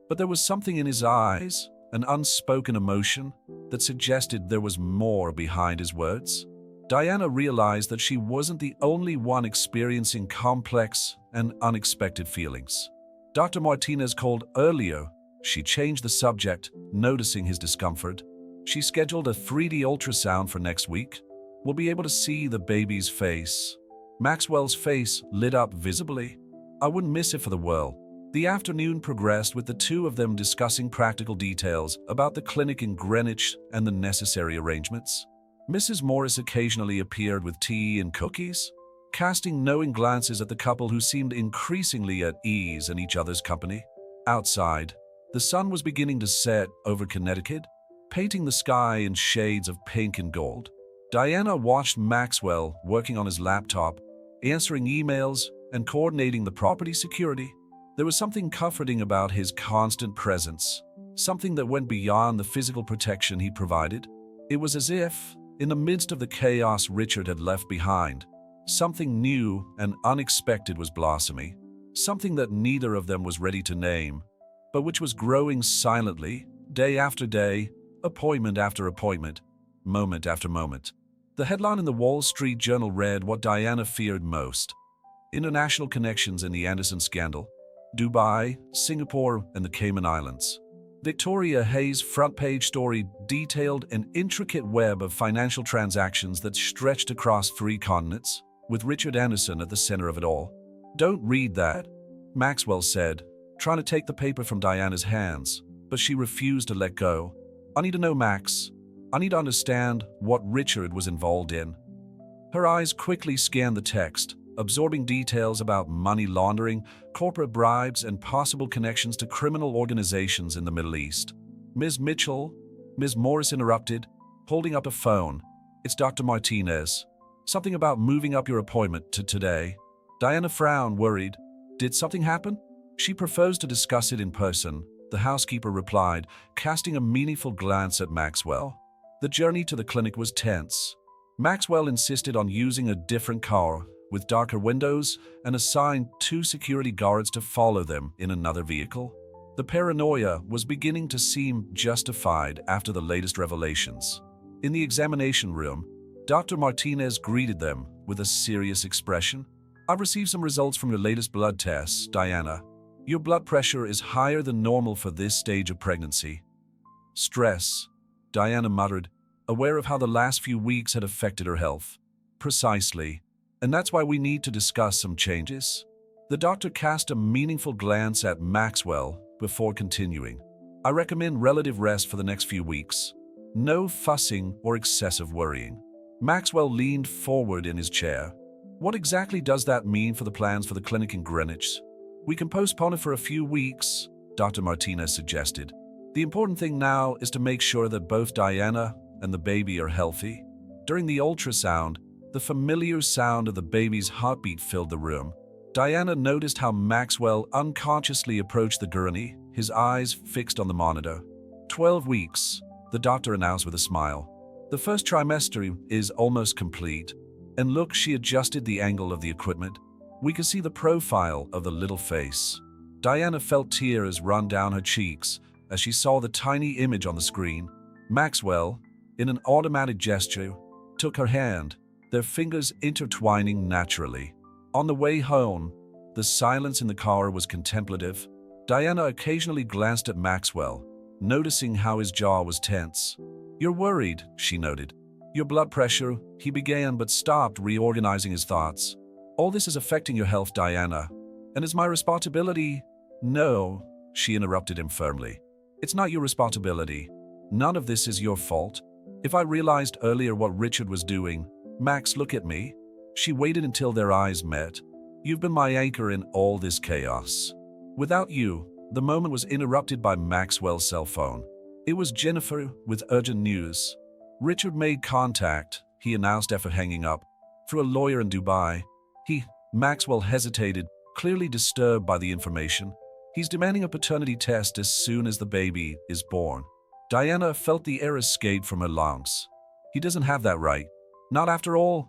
But there was something in his eyes, an unspoken emotion, that suggested there was more behind his words. Diana realized that she wasn't the only one experiencing complex and unexpected feelings. Dr. Martinez called earlier. She changed the subject, noticing his discomfort. She scheduled a 3D ultrasound for next week. "We'll be able to see the baby's face." Maxwell's face lit up visibly. "I wouldn't miss it for the world." The afternoon progressed with the two of them discussing practical details about the clinic in Greenwich and the necessary arrangements. Mrs. Morris occasionally appeared with tea and cookies, casting knowing glances at the couple who seemed increasingly at ease in each other's company. Outside, the sun was beginning to set over Connecticut, painting the sky in shades of pink and gold. Diana watched Maxwell working on his laptop, answering emails and coordinating the property security. There was something comforting about his constant presence, something that went beyond the physical protection he provided. It was as if, in the midst of the chaos Richard had left behind, something new and unexpected was blossoming, something that neither of them was ready to name, but which was growing silently, day after day, appointment after appointment, moment after moment. The headline in the Wall Street Journal read what Diana feared most: international connections in the Anderson scandal, Dubai, Singapore, and the Cayman Islands. Victoria Hayes' front-page story detailed an intricate web of financial transactions that stretched across 3 continents, with Richard Anderson at the center of it all. "Don't read that," Maxwell said, trying to take the paper from Diana's hands, but she refused to let go. "I need to know, Max. I need to understand what Richard was involved in." Her eyes quickly scanned the text, absorbing details about money laundering, corporate bribes, and possible connections to criminal organizations in the Middle East. "Ms. Mitchell," Ms. Morris interrupted, holding up a phone. "It's Dr. Martinez. Something about moving up your appointment to today." Diana frowned, worried. "Did something happen?" "She prefers to discuss it in person," the housekeeper replied, casting a meaningful glance at Maxwell. The journey to the clinic was tense. Maxwell insisted on using a different car, with darker windows, and assigned 2 security guards to follow them in another vehicle. The paranoia was beginning to seem justified after the latest revelations. In the examination room, Dr. Martinez greeted them with a serious expression. "I've received some results from your latest blood tests, Diana. Your blood pressure is higher than normal for this stage of pregnancy." "Stress," Diana muttered, aware of how the last few weeks had affected her health. "Precisely. And that's why we need to discuss some changes." The doctor cast a meaningful glance at Maxwell before continuing. "I recommend relative rest for the next few weeks. No fussing or excessive worrying." Maxwell leaned forward in his chair. "What exactly does that mean for the plans for the clinic in Greenwich?" "We can postpone it for a few weeks," Dr. Martinez suggested. "The important thing now is to make sure that both Diana and the baby are healthy." During the ultrasound, the familiar sound of the baby's heartbeat filled the room. Diana noticed how Maxwell unconsciously approached the gurney, his eyes fixed on the monitor. 12 weeks, the doctor announced with a smile. "The first trimester is almost complete." And look, she adjusted the angle of the equipment. We could see the profile of the little face. Diana felt tears run down her cheeks as she saw the tiny image on the screen. Maxwell, in an automatic gesture, took her hand, their fingers intertwining naturally. On the way home, the silence in the car was contemplative. Diana occasionally glanced at Maxwell, noticing how his jaw was tense. "You're worried," she noted. "Your blood pressure," he began but stopped, reorganizing his thoughts. "All this is affecting your health, Diana. And it's my responsibility." "No," she interrupted him firmly. "It's not your responsibility. None of this is your fault. If I realized earlier what Richard was doing—" "Max, look at me." She waited until their eyes met. "You've been my anchor in all this chaos. Without you—" The moment was interrupted by Maxwell's cell phone. It was Jennifer with urgent news. "Richard made contact," he announced after hanging up, "through a lawyer in Dubai. Maxwell hesitated, clearly disturbed by the information. "He's demanding a paternity test as soon as the baby is born." Diana felt the air escape from her lungs. He doesn't have that right. Not after all.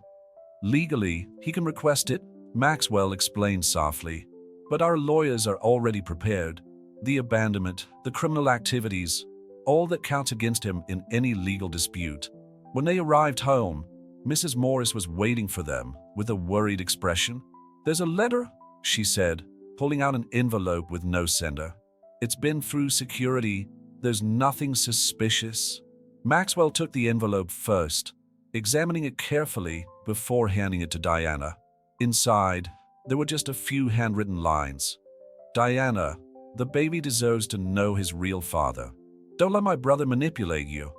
Legally, he can request it, Maxwell explained softly. But our lawyers are already prepared. The abandonment, the criminal activities, all that counts against him in any legal dispute. When they arrived home, Mrs. Morris was waiting for them with a worried expression. "There's a letter," she said, pulling out an envelope with no sender. "It's been through security. There's nothing suspicious." Maxwell took the envelope first, examining it carefully before handing it to Diana. Inside, there were just a few handwritten lines. "Diana, the baby deserves to know his real father. Don't let my brother manipulate you."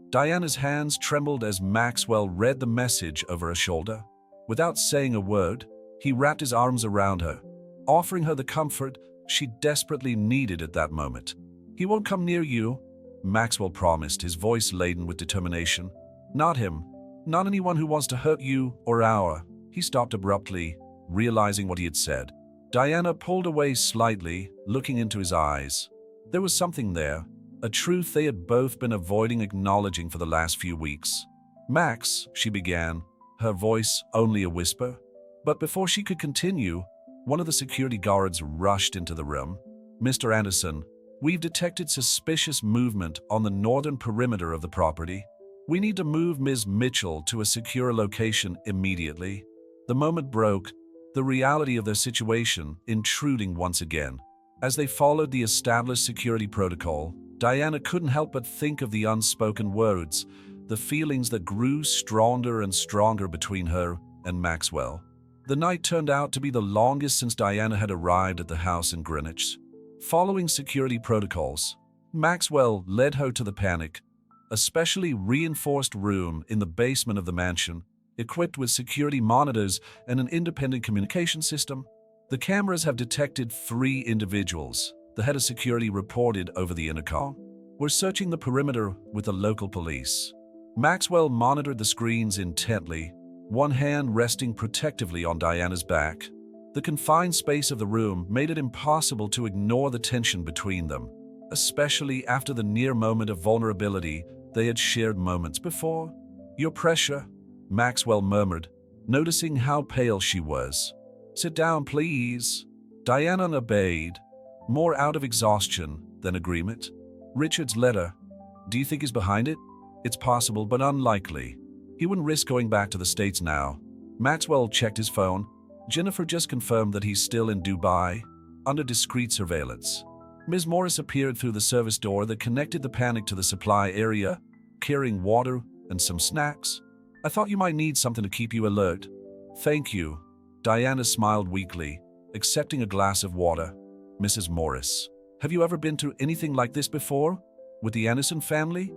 Diana's hands trembled as Maxwell read the message over her shoulder. Without saying a word, he wrapped his arms around her, offering her the comfort she desperately needed at that moment. "He won't come near you," Maxwell promised, his voice laden with determination. "Not him. Not anyone who wants to hurt you or our—" He stopped abruptly, realizing what he had said. Diana pulled away slightly, looking into his eyes. There was something there, a truth they had both been avoiding acknowledging for the last few weeks. "Max," she began, her voice only a whisper. But before she could continue, one of the security guards rushed into the room. "Mr. Anderson, we've detected suspicious movement on the northern perimeter of the property. We need to move Ms. Mitchell to a secure location immediately." The moment broke, the reality of their situation intruding once again. As they followed the established security protocol, Diana couldn't help but think of the unspoken words, the feelings that grew stronger and stronger between her and Maxwell. The night turned out to be the longest since Diana had arrived at the house in Greenwich. Following security protocols, Maxwell led her to the Panic, a specially reinforced room in the basement of the mansion, equipped with security monitors and an independent communication system. "The cameras have detected 3 individuals," the head of security reported over the intercom. "We're searching the perimeter with the local police." Maxwell monitored the screens intently, one hand resting protectively on Diana's back. The confined space of the room made it impossible to ignore the tension between them, especially after the near moment of vulnerability they had shared moments before. "Your pressure," Maxwell murmured, noticing how pale she was. "Sit down, please." Diana obeyed, more out of exhaustion than agreement. "Richard's letter. Do you think he's behind it?" "It's possible, but unlikely. He wouldn't risk going back to the States now." Maxwell checked his phone. Jennifer just confirmed that he's still in Dubai, under discreet surveillance. Ms. Morris appeared through the service door that connected the Panic to the supply area, carrying water and some snacks. "I thought you might need something to keep you alert." "Thank you." Diana smiled weakly, accepting a glass of water. "Mrs. Morris, have you ever been through anything like this before? With the Anderson family?"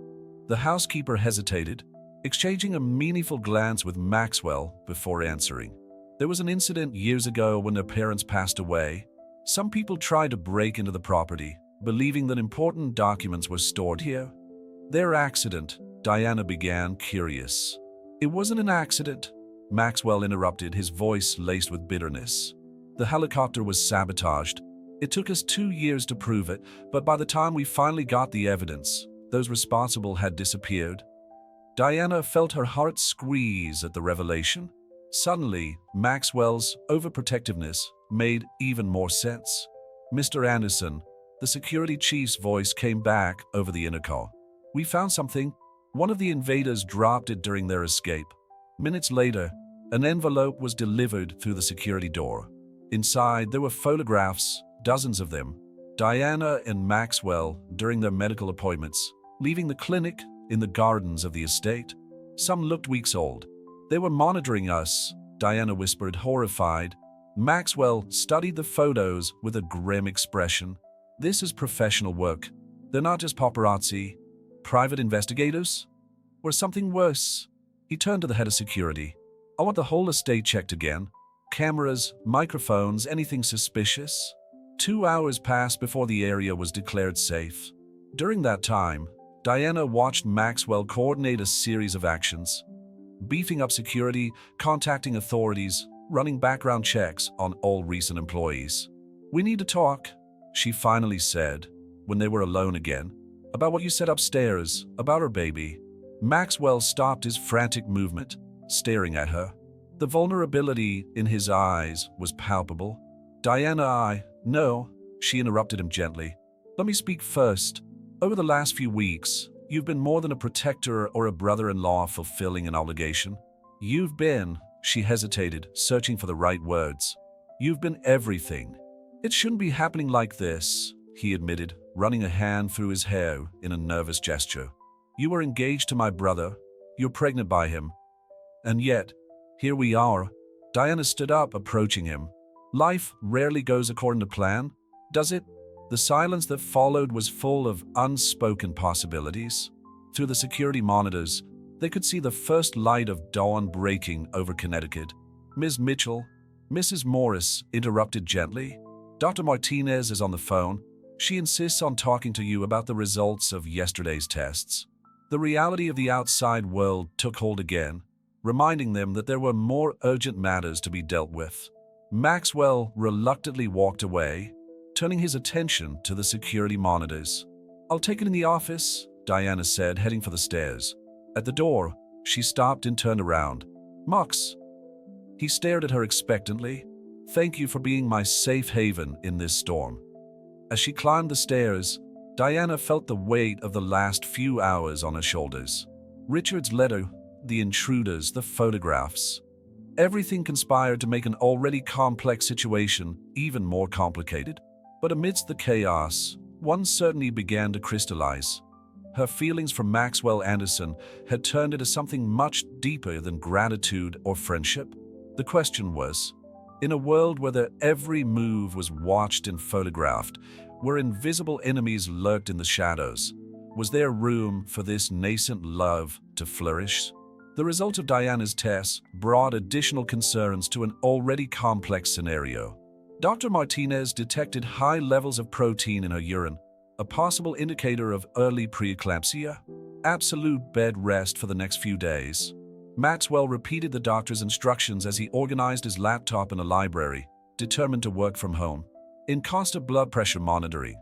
The housekeeper hesitated, exchanging a meaningful glance with Maxwell before answering. "There was an incident years ago when their parents passed away. Some people tried to break into the property, believing that important documents were stored here." "Their accident," Diana began, curious. "It wasn't an accident," Maxwell interrupted, his voice laced with bitterness. "The helicopter was sabotaged. It took us 2 years to prove it, but by the time we finally got the evidence, those responsible had disappeared." Diana felt her heart squeeze at the revelation. Suddenly, Maxwell's overprotectiveness made even more sense. "Mr. Anderson," the security chief's voice came back over the intercom. "We found something. One of the invaders dropped it during their escape." Minutes later, an envelope was delivered through the security door. Inside, there were photographs, dozens of them. Diana and Maxwell during their medical appointments, leaving the clinic in the gardens of the estate. Some looked weeks old. "They were monitoring us," Diana whispered, horrified. Maxwell studied the photos with a grim expression. "This is professional work. They're not just paparazzi. Private investigators? Or something worse?" He turned to the head of security. "I want the whole estate checked again. Cameras, microphones, anything suspicious." 2 hours passed before the area was declared safe. During that time, Diana watched Maxwell coordinate a series of actions. Beefing up security, contacting authorities, running background checks on all recent employees. "We need to talk," she finally said, when they were alone again. About what you said upstairs, about her baby. Maxwell stopped his frantic movement, staring at her. The vulnerability in his eyes was palpable. Diana, No, she interrupted him gently. Let me speak first. Over the last few weeks, you've been more than a protector or a brother-in-law fulfilling an obligation. You've been, she hesitated, searching for the right words. You've been everything. It shouldn't be happening like this, he admitted, running a hand through his hair in a nervous gesture. You were engaged to my brother. You're pregnant by him. And yet, here we are. Diana stood up, approaching him. Life rarely goes according to plan, does it? The silence that followed was full of unspoken possibilities. Through the security monitors, they could see the first light of dawn breaking over Connecticut. Ms. Mitchell, Mrs. Morris interrupted gently. Dr. Martinez is on the phone. She insists on talking to you about the results of yesterday's tests. The reality of the outside world took hold again, reminding them that there were more urgent matters to be dealt with. Maxwell reluctantly walked away, turning his attention to the security monitors. I'll take it in the office, Diana said, heading for the stairs. At the door, she stopped and turned around. Max. He stared at her expectantly. Thank you for being my safe haven in this storm. As she climbed the stairs, Diana felt the weight of the last few hours on her shoulders. Richard's letter, the intruders, the photographs. Everything conspired to make an already complex situation even more complicated. But amidst the chaos, one certainty began to crystallize. Her feelings for Maxwell Anderson had turned into something much deeper than gratitude or friendship. The question was, in a world where their every move was watched and photographed, where invisible enemies lurked in the shadows, was there room for this nascent love to flourish? The result of Diana's tests brought additional concerns to an already complex scenario. Dr. Martinez detected high levels of protein in her urine, a possible indicator of early preeclampsia. Absolute bed rest for the next few days. Maxwell repeated the doctor's instructions as he organized his laptop in a library, determined to work from home. In constant blood pressure monitoring,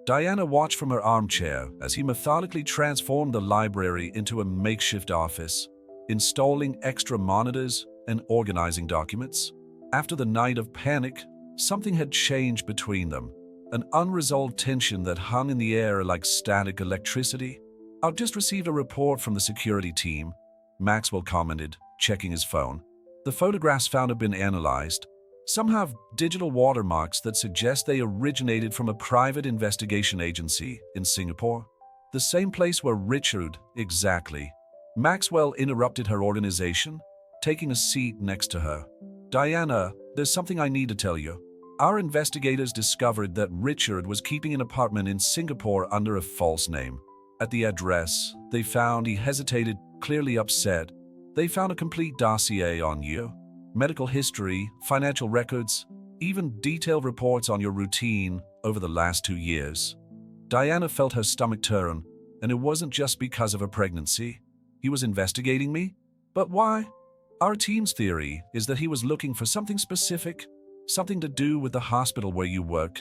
Diana watched from her armchair as he methodically transformed the library into a makeshift office, installing extra monitors and organizing documents. After the night of panic, something had changed between them, an unresolved tension that hung in the air like static electricity. I've just received a report from the security team, Maxwell commented, checking his phone. The photographs found have been analyzed. Some have digital watermarks that suggest they originated from a private investigation agency in Singapore. The same place where Richard, exactly. Maxwell interrupted her organization, taking a seat next to her. Diana, there's something I need to tell you. Our investigators discovered that Richard was keeping an apartment in Singapore under a false name. At the address, they found he hesitated, clearly upset. They found a complete dossier on you. Medical history, financial records, even detailed reports on your routine over the last 2 years. Diana felt her stomach turn, and it wasn't just because of her pregnancy. He was investigating me? But why? Our team's theory is that he was looking for something specific, something to do with the hospital where you work.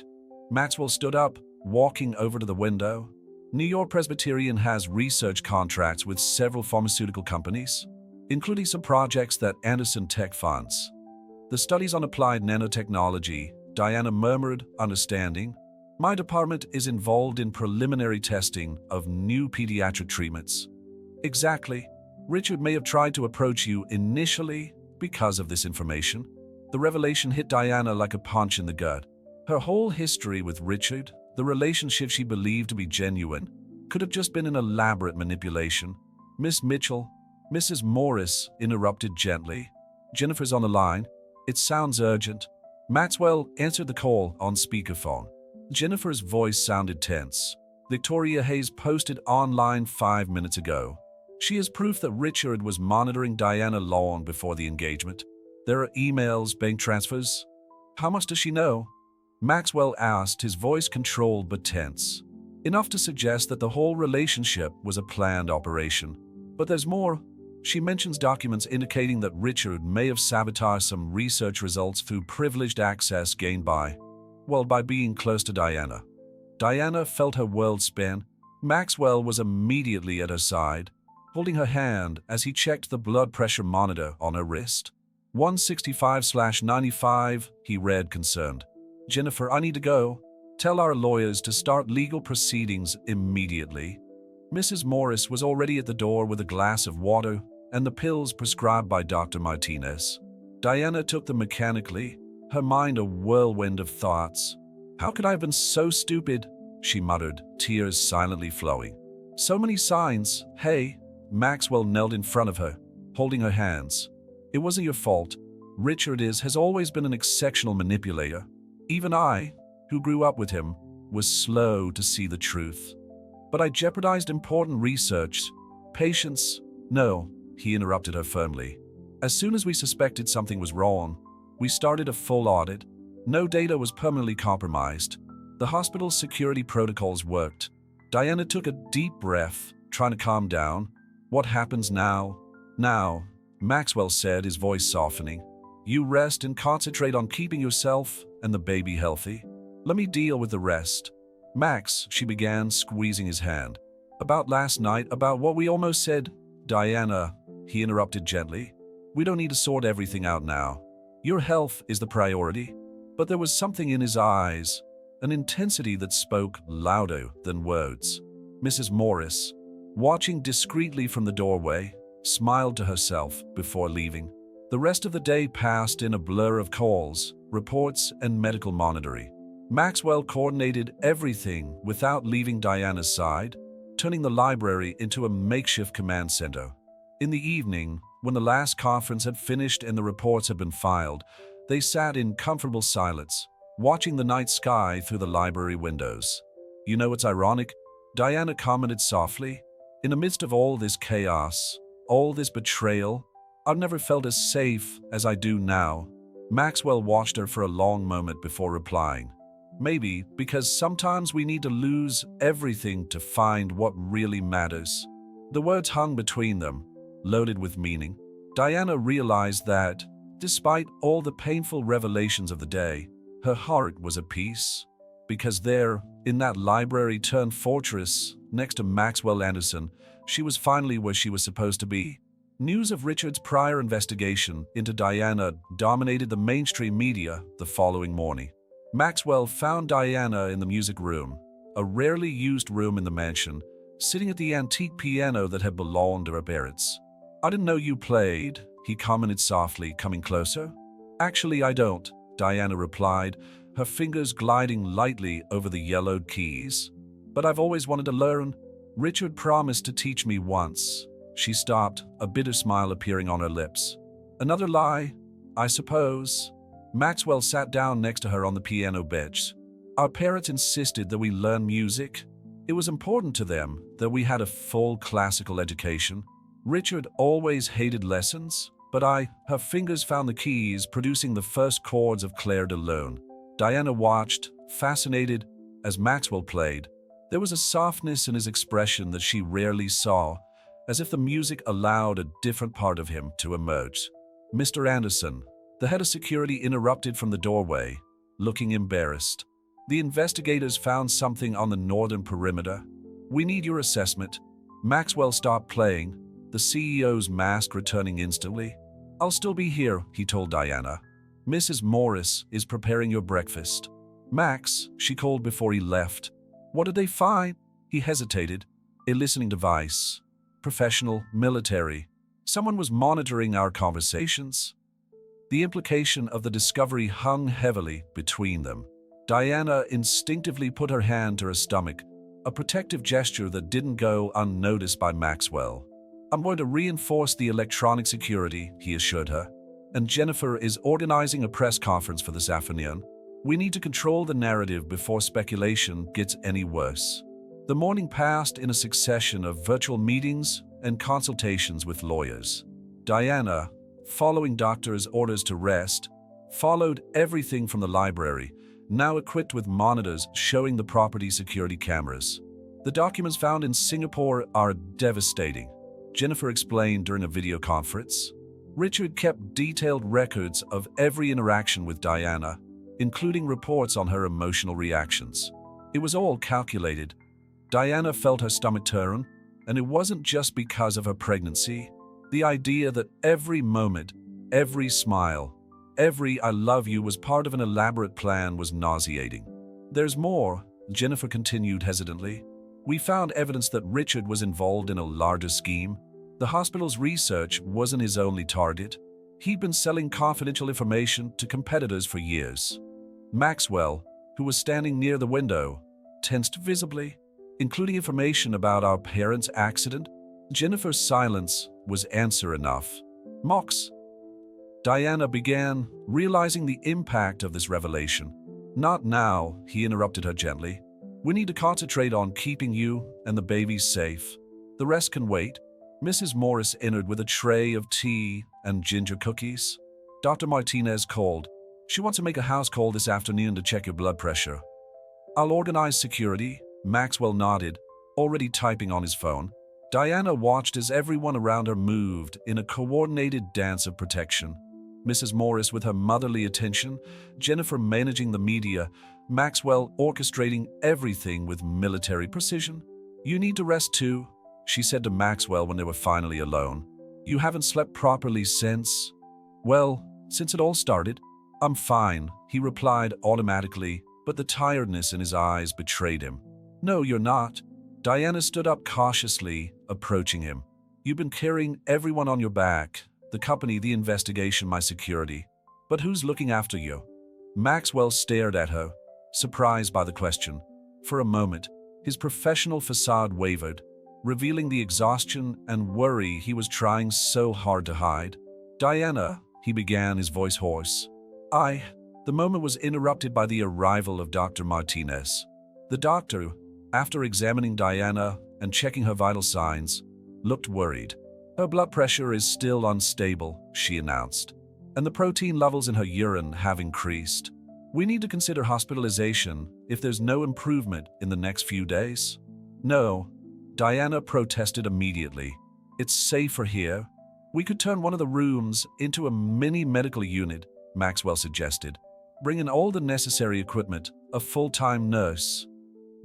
Maxwell stood up, walking over to the window. New York Presbyterian has research contracts with several pharmaceutical companies, including some projects that Anderson Tech funds. The studies on applied nanotechnology, Diana murmured, understanding. My department is involved in preliminary testing of new pediatric treatments. Exactly. Richard may have tried to approach you initially because of this information. The revelation hit Diana like a punch in the gut. Her whole history with Richard, the relationship she believed to be genuine, could have just been an elaborate manipulation. Miss Mitchell, Mrs. Morris interrupted gently. Jennifer's on the line. It sounds urgent. Maxwell answered the call on speakerphone. Jennifer's voice sounded tense. Victoria Hayes posted online 5 minutes ago. She is proof that Richard was monitoring Diana long before the engagement. There are emails, bank transfers. How much does she know? Maxwell asked, his voice controlled but tense. Enough to suggest that the whole relationship was a planned operation. But there's more. She mentions documents indicating that Richard may have sabotaged some research results through privileged access gained by being close to Diana. Diana felt her world spin. Maxwell was immediately at her side, holding her hand as he checked the blood pressure monitor on her wrist. 165/95, he read, concerned. Jennifer, I need to go. Tell our lawyers to start legal proceedings immediately. Mrs. Morris was already at the door with a glass of water and the pills prescribed by Dr. Martinez. Diana took them mechanically, her mind a whirlwind of thoughts. How could I have been so stupid? She muttered, tears silently flowing. So many signs. Hey, Maxwell knelt in front of her, holding her hands. It wasn't your fault. Richard has always been an exceptional manipulator. Even I, who grew up with him, was slow to see the truth. But I jeopardized important research. Patience? No, he interrupted her firmly. As soon as we suspected something was wrong, we started a full audit. No data was permanently compromised. The hospital's security protocols worked. Diana took a deep breath, trying to calm down. What happens now? Now, Maxwell said, his voice softening. You rest and concentrate on keeping yourself and the baby healthy. Let me deal with the rest. Max, she began, squeezing his hand. About last night, about what we almost said. Diana, he interrupted gently. We don't need to sort everything out now. Your health is the priority. But there was something in his eyes, an intensity that spoke louder than words. Mrs. Morris, watching discreetly from the doorway, smiled to herself before leaving. The rest of the day passed in a blur of calls, reports, and medical monitoring. Maxwell coordinated everything without leaving Diana's side, turning the library into a makeshift command center. In the evening, when the last conference had finished and the reports had been filed, they sat in comfortable silence, watching the night sky through the library windows. You know, it's ironic, Diana commented softly. In the midst of all this chaos, all this betrayal, I've never felt as safe as I do now. Maxwell watched her for a long moment before replying. Maybe because sometimes we need to lose everything to find what really matters. The words hung between them, loaded with meaning. Diana realized that, despite all the painful revelations of the day, her heart was at peace. Because there, in that library-turned-fortress, next to Maxwell Anderson, she was finally where she was supposed to be. News of Richard's prior investigation into Diana dominated the mainstream media the following morning. Maxwell found Diana in the music room, a rarely used room in the mansion, sitting at the antique piano that had belonged to her parents. I didn't know you played, he commented softly, coming closer. Actually, I don't, Diana replied, her fingers gliding lightly over the yellowed keys. But I've always wanted to learn. Richard promised to teach me once. She stopped, a bitter smile appearing on her lips. Another lie, I suppose. Maxwell sat down next to her on the piano bench. Our parents insisted that we learn music. It was important to them that we had a full classical education. Richard always hated lessons, but her fingers found the keys, producing the first chords of Clair de Lune. Diana watched, fascinated, as Maxwell played. There was a softness in his expression that she rarely saw, as if the music allowed a different part of him to emerge. Mr. Anderson, the head of security, interrupted from the doorway, looking embarrassed. The investigators found something on the northern perimeter. We need your assessment. Maxwell stopped playing, the CEO's mask returning instantly. I'll still be here, he told Diana. Mrs. Morris is preparing your breakfast. Max, she called before he left. What did they find? He hesitated. A listening device. Professional, military. Someone was monitoring our conversations. The implication of the discovery hung heavily between them. Diana instinctively put her hand to her stomach, a protective gesture that didn't go unnoticed by Maxwell. I'm going to reinforce the electronic security, he assured her. And Jennifer is organizing a press conference for this afternoon. We need to control the narrative before speculation gets any worse. The morning passed in a succession of virtual meetings and consultations with lawyers. Diana, following doctors' orders to rest, followed everything from the library, now equipped with monitors showing the property's security cameras. The documents found in Singapore are devastating, Jennifer explained during a video conference. Richard kept detailed records of every interaction with Diana, including reports on her emotional reactions. It was all calculated. Diana felt her stomach turn, and it wasn't just because of her pregnancy. The idea that every moment, every smile, every "I love you" was part of an elaborate plan was nauseating. "There's more," Jennifer continued hesitantly. "We found evidence that Richard was involved in a larger scheme. The hospital's research wasn't his only target. He'd been selling confidential information to competitors for years." Maxwell, who was standing near the window, tensed visibly. "Including information about our parents' accident?" Jennifer's silence was answer enough. "Mox," Diana began, realizing the impact of this revelation. "Not now," he interrupted her gently. "We need to concentrate on keeping you and the babies safe. The rest can wait." Mrs. Morris entered with a tray of tea and ginger cookies. "Dr. Martinez called. She wants to make a house call this afternoon to check your blood pressure." "I'll organize security," Maxwell nodded, already typing on his phone. Diana watched as everyone around her moved in a coordinated dance of protection. Mrs. Morris with her motherly attention, Jennifer managing the media, Maxwell orchestrating everything with military precision. "You need to rest too," she said to Maxwell when they were finally alone. "You haven't slept properly since—" "Well, since it all started." "I'm fine," he replied automatically, but the tiredness in his eyes betrayed him. "No, you're not." Diana stood up cautiously, approaching him. "You've been carrying everyone on your back. The company, the investigation, my security. But who's looking after you?" Maxwell stared at her, surprised by the question. For a moment, his professional facade wavered, revealing the exhaustion and worry he was trying so hard to hide. "Diana," he began, his voice hoarse. The moment was interrupted by the arrival of Dr. Martinez. The doctor, after examining Diana and checking her vital signs, looked worried. "Her blood pressure is still unstable," she announced, "and the protein levels in her urine have increased. We need to consider hospitalization if there's no improvement in the next few days." "No," Diana protested immediately. "It's safer here. We could turn one of the rooms into a mini medical unit," Maxwell suggested. "Bring in all the necessary equipment, a full-time nurse."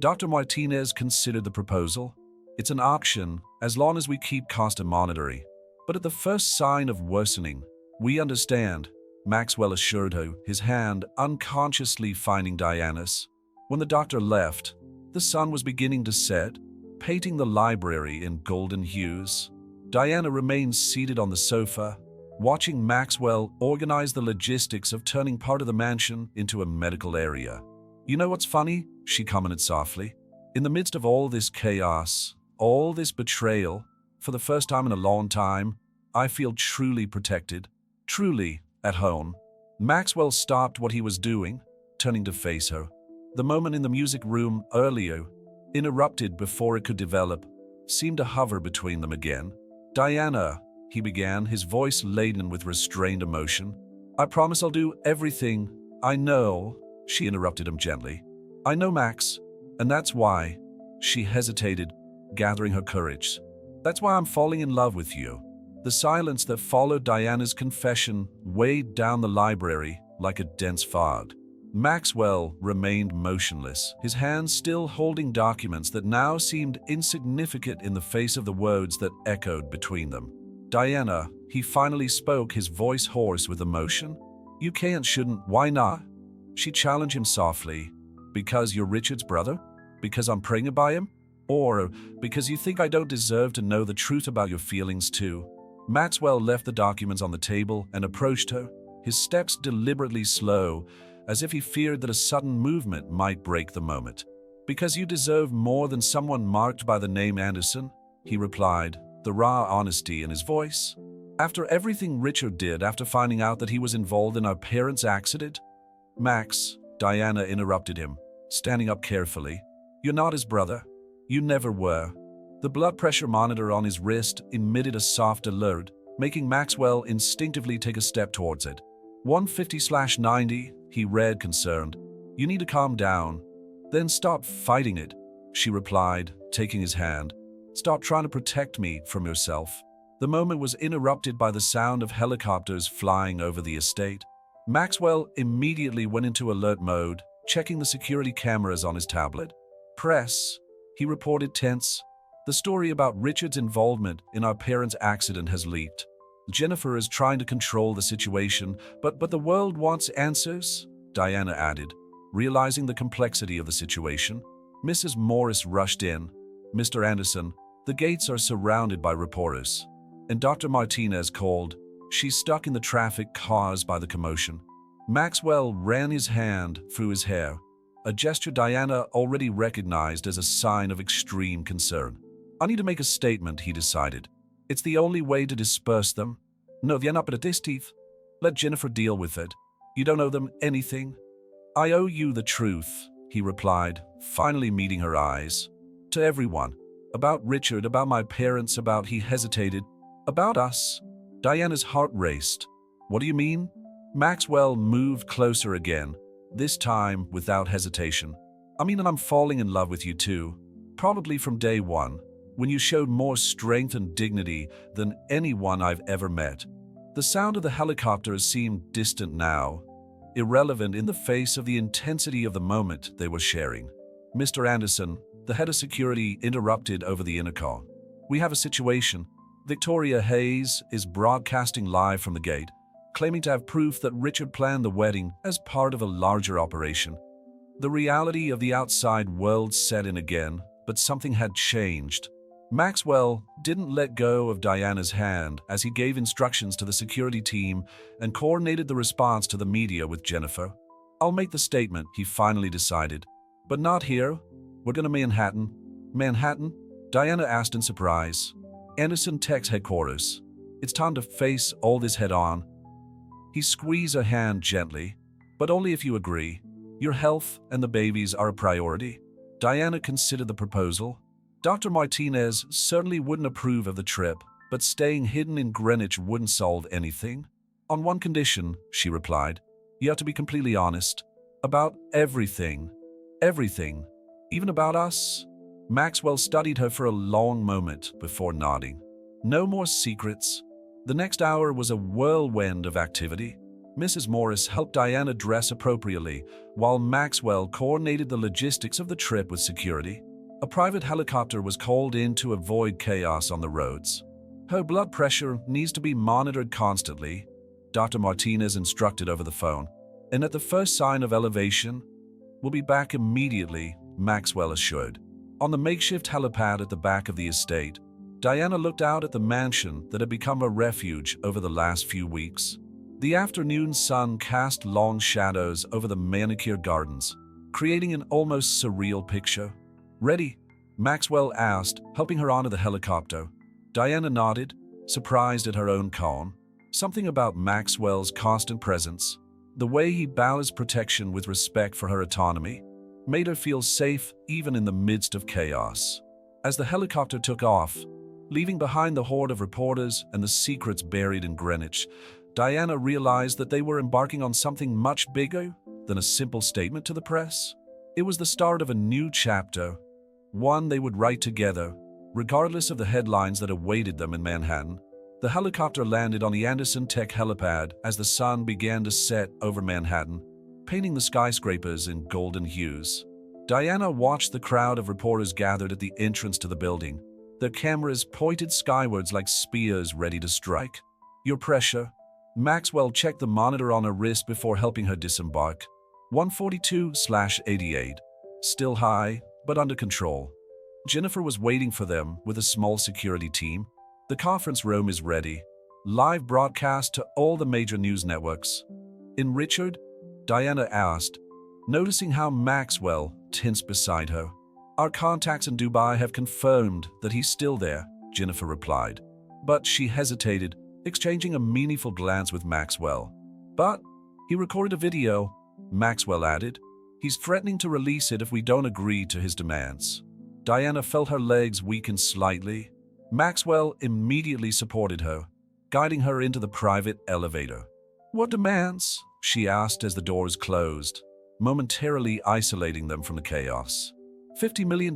Dr. Martinez considered the proposal. "It's an option, as long as we keep constant monitoring. But at the first sign of worsening, we understand," Maxwell assured her, his hand unconsciously finding Diana's. When the doctor left, the sun was beginning to set, painting the library in golden hues. Diana remained seated on the sofa, watching Maxwell organize the logistics of turning part of the mansion into a medical area. "You know what's funny?" she commented softly. "In the midst of all this chaos, all this betrayal, for the first time in a long time, I feel truly protected, truly at home." Maxwell stopped what he was doing, turning to face her. The moment in the music room earlier, interrupted before it could develop, seemed to hover between them again. "Diana," he began, his voice laden with restrained emotion. "I promise I'll do everything I know," she interrupted him gently. "I know, Max, and that's why—" She hesitated, gathering her courage. "That's why I'm falling in love with you." The silence that followed Diana's confession weighed down the library like a dense fog. Maxwell remained motionless, his hands still holding documents that now seemed insignificant in the face of the words that echoed between them. "Diana," he finally spoke, his voice hoarse with emotion. "You can't, shouldn't, why not?" She challenged him softly. "Because you're Richard's brother? Because I'm pregnant by him? Or because you think I don't deserve to know the truth about your feelings too?" Maxwell left the documents on the table and approached her, his steps deliberately slow, as if he feared that a sudden movement might break the moment. "Because you deserve more than someone marked by the name Anderson," he replied, the raw honesty in his voice. "After everything Richard did, after finding out that he was involved in our parents' accident—" "Max," Diana interrupted him, standing up carefully. "You're not his brother. You never were." The blood pressure monitor on his wrist emitted a soft alert, making Maxwell instinctively take a step towards it. 150/90, he read, concerned. "You need to calm down. Then stop fighting it," she replied, taking his hand. "Stop trying to protect me from yourself." The moment was interrupted by the sound of helicopters flying over the estate. Maxwell immediately went into alert mode, checking the security cameras on his tablet. "Press," he reported tense. "The story about Richard's involvement in our parents' accident has leaked. Jennifer is trying to control the situation, but the world wants answers," Diana added, realizing the complexity of the situation. Mrs. Morris rushed in. "Mr. Anderson, the gates are surrounded by reporters." And Dr. Martinez called. "She's stuck in the traffic caused by the commotion." Maxwell ran his hand through his hair, a gesture Diana already recognized as a sign of extreme concern. "I need to make a statement," he decided. "It's the only way to disperse them. No, they're not teeth. Let Jennifer deal with it. You don't owe them anything." "I owe you the truth," he replied, finally meeting her eyes. "To everyone. About Richard, about my parents, about," he hesitated, "about us." Diana's heart raced. "What do you mean?" Maxwell moved closer again, this time without hesitation. "I mean, I'm falling in love with you too. Probably from day one, when you showed more strength and dignity than anyone I've ever met." The sound of the helicopters seemed distant now, irrelevant in the face of the intensity of the moment they were sharing. "Mr. Anderson," the head of security interrupted over the intercom. "We have a situation. Victoria Hayes is broadcasting live from the gate, claiming to have proof that Richard planned the wedding as part of a larger operation." The reality of the outside world set in again, but something had changed. Maxwell didn't let go of Diana's hand as he gave instructions to the security team and coordinated the response to the media with Jennifer. "I'll make the statement," he finally decided. "But not here. We're going to Manhattan." "Manhattan?" Diana asked in surprise. "Anderson Tech's headquarters. It's time to face all this head-on." He squeezed her hand gently. "But only if you agree. Your health and the babies are a priority." Diana considered the proposal. Dr. Martinez certainly wouldn't approve of the trip, but staying hidden in Greenwich wouldn't solve anything. "On one condition," she replied. "You have to be completely honest. About everything. Everything. Even about us." Maxwell studied her for a long moment before nodding. "No more secrets." The next hour was a whirlwind of activity. Mrs. Morris helped Diana dress appropriately, while Maxwell coordinated the logistics of the trip with security. A private helicopter was called in to avoid chaos on the roads. "Her blood pressure needs to be monitored constantly," Dr. Martinez instructed over the phone. "And at the first sign of elevation, we'll be back immediately," Maxwell assured. On the makeshift helipad at the back of the estate, Diana looked out at the mansion that had become a refuge over the last few weeks. The afternoon sun cast long shadows over the manicured gardens, creating an almost surreal picture. "Ready?" Maxwell asked, helping her onto the helicopter. Diana nodded, surprised at her own calm. Something about Maxwell's constant presence, the way he balanced protection with respect for her autonomy, made her feel safe even in the midst of chaos. As the helicopter took off, leaving behind the horde of reporters and the secrets buried in Greenwich, Diana realized that they were embarking on something much bigger than a simple statement to the press. It was the start of a new chapter, one they would write together, regardless of the headlines that awaited them in Manhattan. The helicopter landed on the Anderson Tech helipad as the sun began to set over Manhattan, painting the skyscrapers in golden hues. Diana watched the crowd of reporters gathered at the entrance to the building, their cameras pointed skywards like spears ready to strike. "Your pressure." Maxwell checked the monitor on her wrist before helping her disembark. 142/88. Still high, but under control. Jennifer was waiting for them with a small security team. "The conference room is ready. Live broadcast to all the major news networks." "In Richard?" Diana asked, noticing how Maxwell tensed beside her. "Our contacts in Dubai have confirmed that he's still there," Jennifer replied. But she hesitated, exchanging a meaningful glance with Maxwell. "But he recorded a video," Maxwell added. "He's threatening to release it if we don't agree to his demands." Diana felt her legs weaken slightly. Maxwell immediately supported her, guiding her into the private elevator. "What demands?" she asked as the doors closed, momentarily isolating them from the chaos. $50 million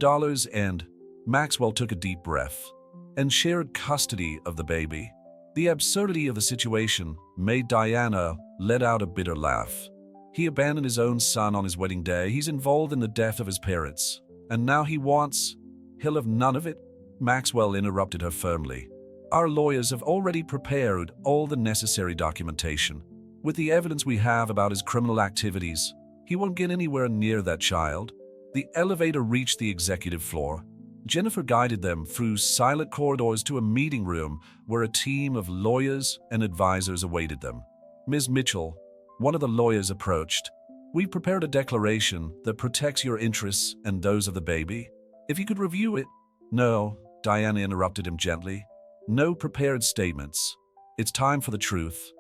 and, Maxwell took a deep breath, and shared custody of the baby. The absurdity of the situation made Diana let out a bitter laugh. He abandoned his own son on his wedding day. He's involved in the death of his parents. And now he wants He'll have none of it. Maxwell interrupted her firmly. Our lawyers have already prepared all the necessary documentation. With the evidence we have about his criminal activities, he won't get anywhere near that child. The elevator reached the executive floor. Jennifer guided them through silent corridors to a meeting room where a team of lawyers and advisors awaited them. Ms. Mitchell, one of the lawyers, approached. We've prepared a declaration that protects your interests and those of the baby. If you could review it. No, Diana interrupted him gently. No prepared statements. It's time for the truth.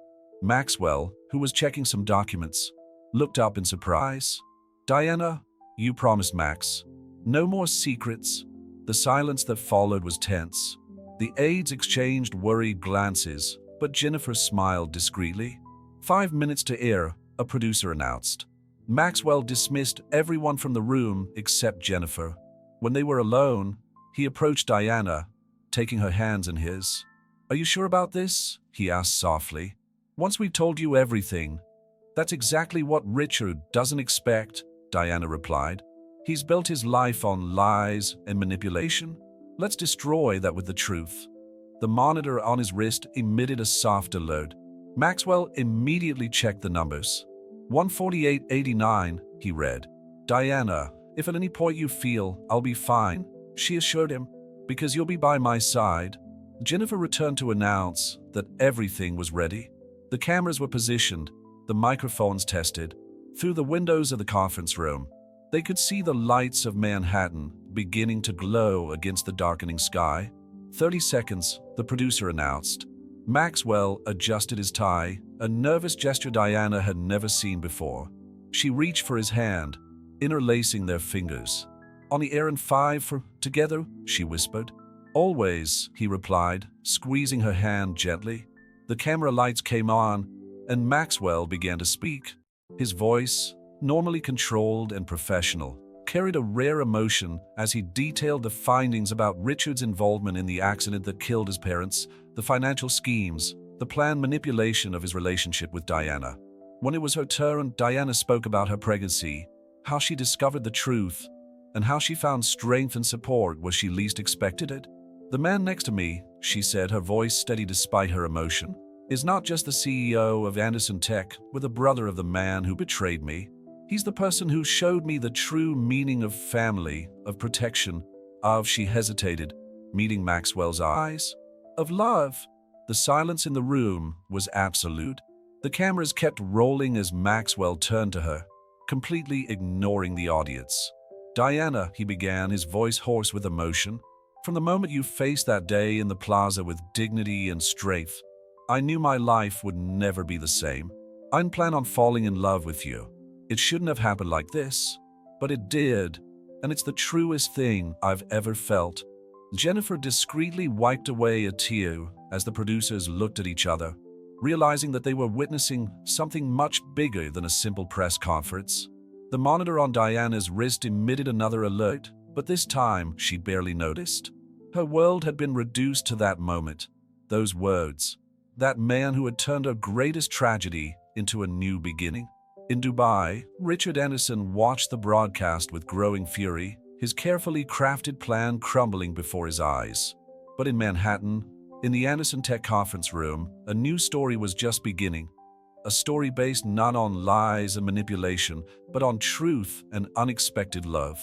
Maxwell, who was checking some documents, looked up in surprise. Diana, you promised Max. No more secrets. The silence that followed was tense. The aides exchanged worried glances, but Jennifer smiled discreetly. 5 minutes to air, a producer announced. Maxwell dismissed everyone from the room except Jennifer. When they were alone, he approached Diana, taking her hands in his. Are you sure about this? He asked softly. Once we've told you everything. That's exactly what Richard doesn't expect, Diana replied. He's built his life on lies and manipulation. Let's destroy that with the truth. The monitor on his wrist emitted a soft alert. Maxwell immediately checked the numbers. 148.89, he read. Diana, if at any point you feel I'll be fine, she assured him, because you'll be by my side. Jennifer returned to announce that everything was ready. The cameras were positioned, the microphones tested. Through the windows of the conference room, they could see the lights of Manhattan beginning to glow against the darkening sky. 30 seconds, the producer announced. Maxwell adjusted his tie, a nervous gesture Diana had never seen before. She reached for his hand, interlacing their fingers. On the air in 5 for together, she whispered. Always, he replied, squeezing her hand gently. The camera lights came on, and Maxwell began to speak. His voice, normally controlled and professional, carried a rare emotion as he detailed the findings about Richard's involvement in the accident that killed his parents, the financial schemes, the planned manipulation of his relationship with Diana. When it was her turn, Diana spoke about her pregnancy, how she discovered the truth, and how she found strength and support where she least expected it. The man next to me, she said, her voice steady despite her emotion, is not just the CEO of Anderson Tech, with a brother of the man who betrayed me. He's the person who showed me the true meaning of family, of protection, of, she hesitated, meeting Maxwell's eyes, of love. The silence in the room was absolute. The cameras kept rolling as Maxwell turned to her, completely ignoring the audience. Diana, he began, his voice hoarse with emotion, from the moment you faced that day in the plaza with dignity and strength, I knew my life would never be the same. I didn't plan on falling in love with you. It shouldn't have happened like this, but it did, and it's the truest thing I've ever felt. Jennifer discreetly wiped away a tear as the producers looked at each other, realizing that they were witnessing something much bigger than a simple press conference. The monitor on Diana's wrist emitted another alert, but this time she barely noticed. Her world had been reduced to that moment, those words, that man who had turned her greatest tragedy into a new beginning. In Dubai, Richard Anderson watched the broadcast with growing fury, his carefully crafted plan crumbling before his eyes. But in Manhattan, in the Anderson Tech conference room, a new story was just beginning. A story based not on lies and manipulation, but on truth and unexpected love.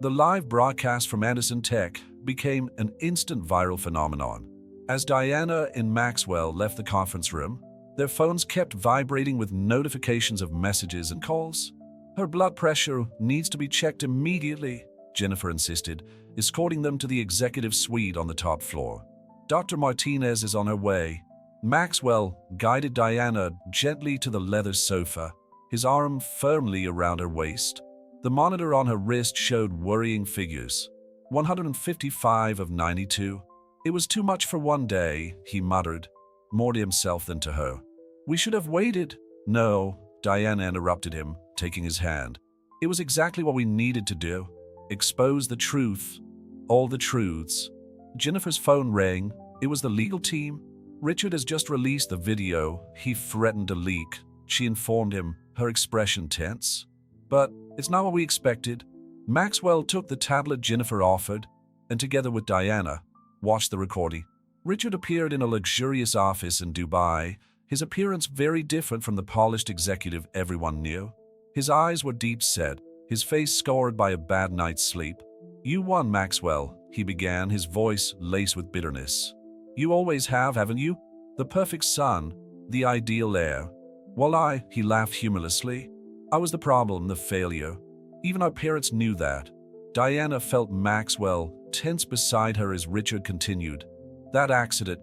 The live broadcast from Anderson Tech became an instant viral phenomenon. As Diana and Maxwell left the conference room, their phones kept vibrating with notifications of messages and calls. Her blood pressure needs to be checked immediately, Jennifer insisted, escorting them to the executive suite on the top floor. Dr. Martinez is on her way. Maxwell guided Diana gently to the leather sofa, his arm firmly around her waist. The monitor on her wrist showed worrying figures. 155 of 92. It was too much for one day, he muttered, more to himself than to her. We should have waited. No, Diana interrupted him, taking his hand. It was exactly what we needed to do. Expose the truth. All the truths. Jennifer's phone rang. It was the legal team. Richard has just released the video he threatened to leak, she informed him, her expression tense. But it's not what we expected. Maxwell took the tablet Jennifer offered, and together with Diana, watched the recording. Richard appeared in a luxurious office in Dubai, his appearance very different from the polished executive everyone knew. His eyes were deep-set, his face scarred by a bad night's sleep. "You won, Maxwell," he began, his voice laced with bitterness. "You always have, haven't you? The perfect son, the ideal heir." "Well, he laughed humorlessly. "I was the problem, the failure. Even our parents knew that." Diana felt Maxwell tense beside her as Richard continued. "That accident,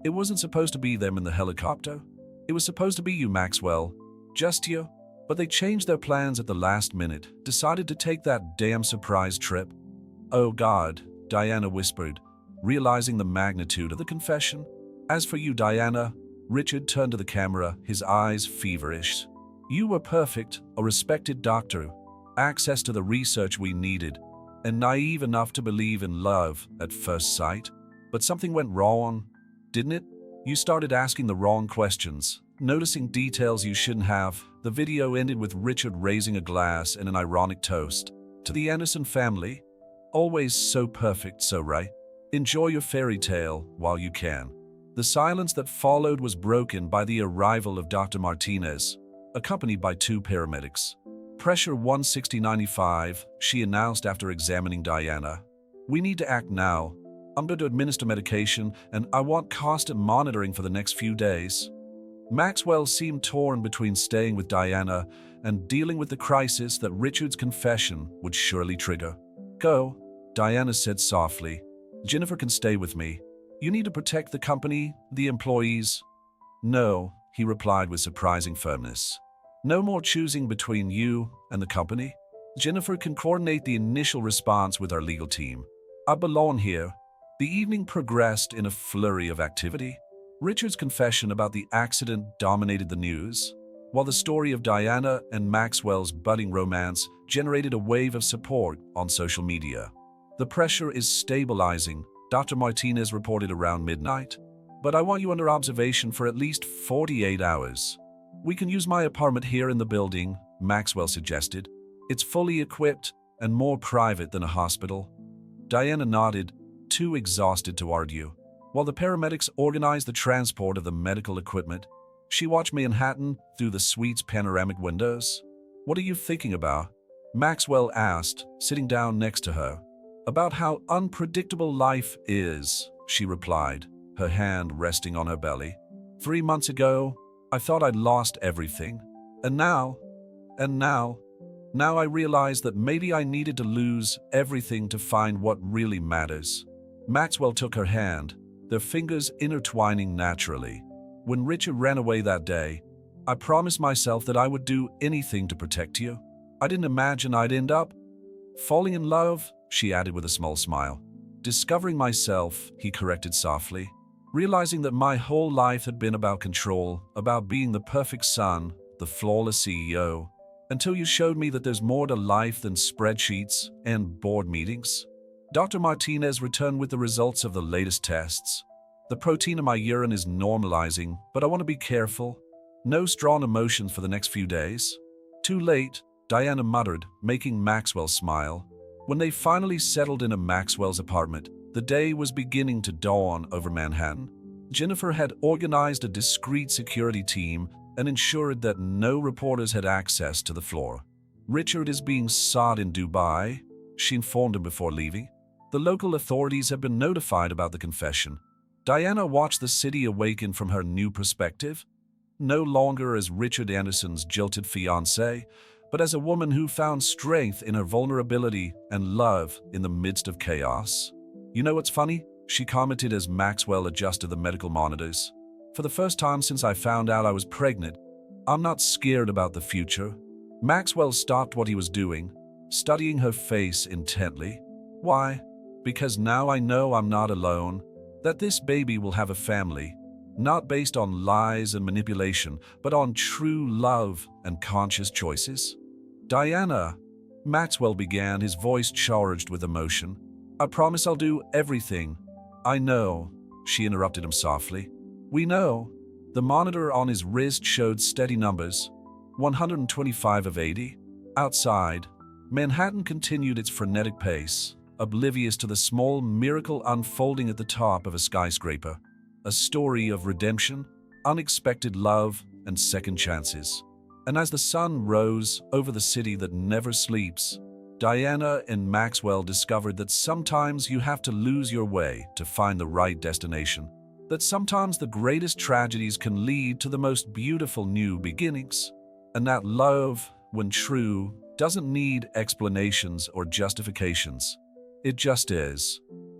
it wasn't supposed to be them in the helicopter. It was supposed to be you, Maxwell. Just you. But they changed their plans at the last minute, decided to take that damn surprise trip." "Oh God," Diana whispered, realizing the magnitude of the confession. "As for you, Diana," Richard turned to the camera, his eyes feverish. "You were perfect, a respected doctor, access to the research we needed, and naive enough to believe in love at first sight. But something went wrong, didn't it? You started asking the wrong questions, noticing details you shouldn't have." The video ended with Richard raising a glass in an ironic toast. "To the Anderson family, always so perfect, so right. Enjoy your fairy tale while you can." The silence that followed was broken by the arrival of Dr. Martinez, accompanied by 2 paramedics. "Pressure 160/95, she announced after examining Diana. "We need to act now. I'm going to administer medication, and I want constant monitoring for the next few days." Maxwell seemed torn between staying with Diana and dealing with the crisis that Richard's confession would surely trigger. "Go," Diana said softly. "Jennifer can stay with me. You need to protect the company, the employees." "No," he replied with surprising firmness. "No more choosing between you and the company. Jennifer can coordinate the initial response with our legal team. I belong here." The evening progressed in a flurry of activity. Richard's confession about the accident dominated the news, while the story of Diana and Maxwell's budding romance generated a wave of support on social media. "The pressure is stabilizing," Dr. Martinez reported around midnight. "But I want you under observation for at least 48 hours. We can use my apartment here in the building," Maxwell suggested. "It's fully equipped and more private than a hospital." Diana nodded, too exhausted to argue. While the paramedics organized the transport of the medical equipment, she watched Manhattan through the suite's panoramic windows. "What are you thinking about?" Maxwell asked, sitting down next to her. "About how unpredictable life is," she replied, her hand resting on her belly. "3 months ago, I thought I'd lost everything. And now I realized that maybe I needed to lose everything to find what really matters." Maxwell took her hand, their fingers intertwining naturally. "When Richard ran away that day, I promised myself that I would do anything to protect you. I didn't imagine I'd end up falling in love," she added with a small smile. "Discovering myself," he corrected softly. "Realizing that my whole life had been about control, about being the perfect son, the flawless CEO, until you showed me that there's more to life than spreadsheets and board meetings." Dr. Martinez returned with the results of the latest tests. "The protein in my urine is normalizing, but I want to be careful. No strong emotions for the next few days." "Too late," Diana muttered, making Maxwell smile. When they finally settled into Maxwell's apartment, the day was beginning to dawn over Manhattan. Jennifer had organized a discreet security team and ensured that no reporters had access to the floor. "Richard is being sought in Dubai," she informed him before leaving. The local authorities have been notified about the confession. Diana watched the city awaken from her new perspective, no longer as Richard Anderson's jilted fiancée, but as a woman who found strength in her vulnerability and love in the midst of chaos. "You know what's funny?" she commented as Maxwell adjusted the medical monitors. "For the first time since I found out I was pregnant, I'm not scared about the future." Maxwell stopped what he was doing, studying her face intently. "Why? Because now I know I'm not alone, that this baby will have a family, not based on lies and manipulation, but on true love and conscious choices." "Diana," Maxwell began, his voice charged with emotion. "I promise I'll do everything." "I know," she interrupted him softly. "We know." The monitor on his wrist showed steady numbers, 125 of 80. Outside, Manhattan continued its frenetic pace, oblivious to the small miracle unfolding at the top of a skyscraper. A story of redemption, unexpected love, and second chances. And as the sun rose over the city that never sleeps, Diana and Maxwell discovered that sometimes you have to lose your way to find the right destination. That sometimes the greatest tragedies can lead to the most beautiful new beginnings. And that love, when true, doesn't need explanations or justifications. It just is.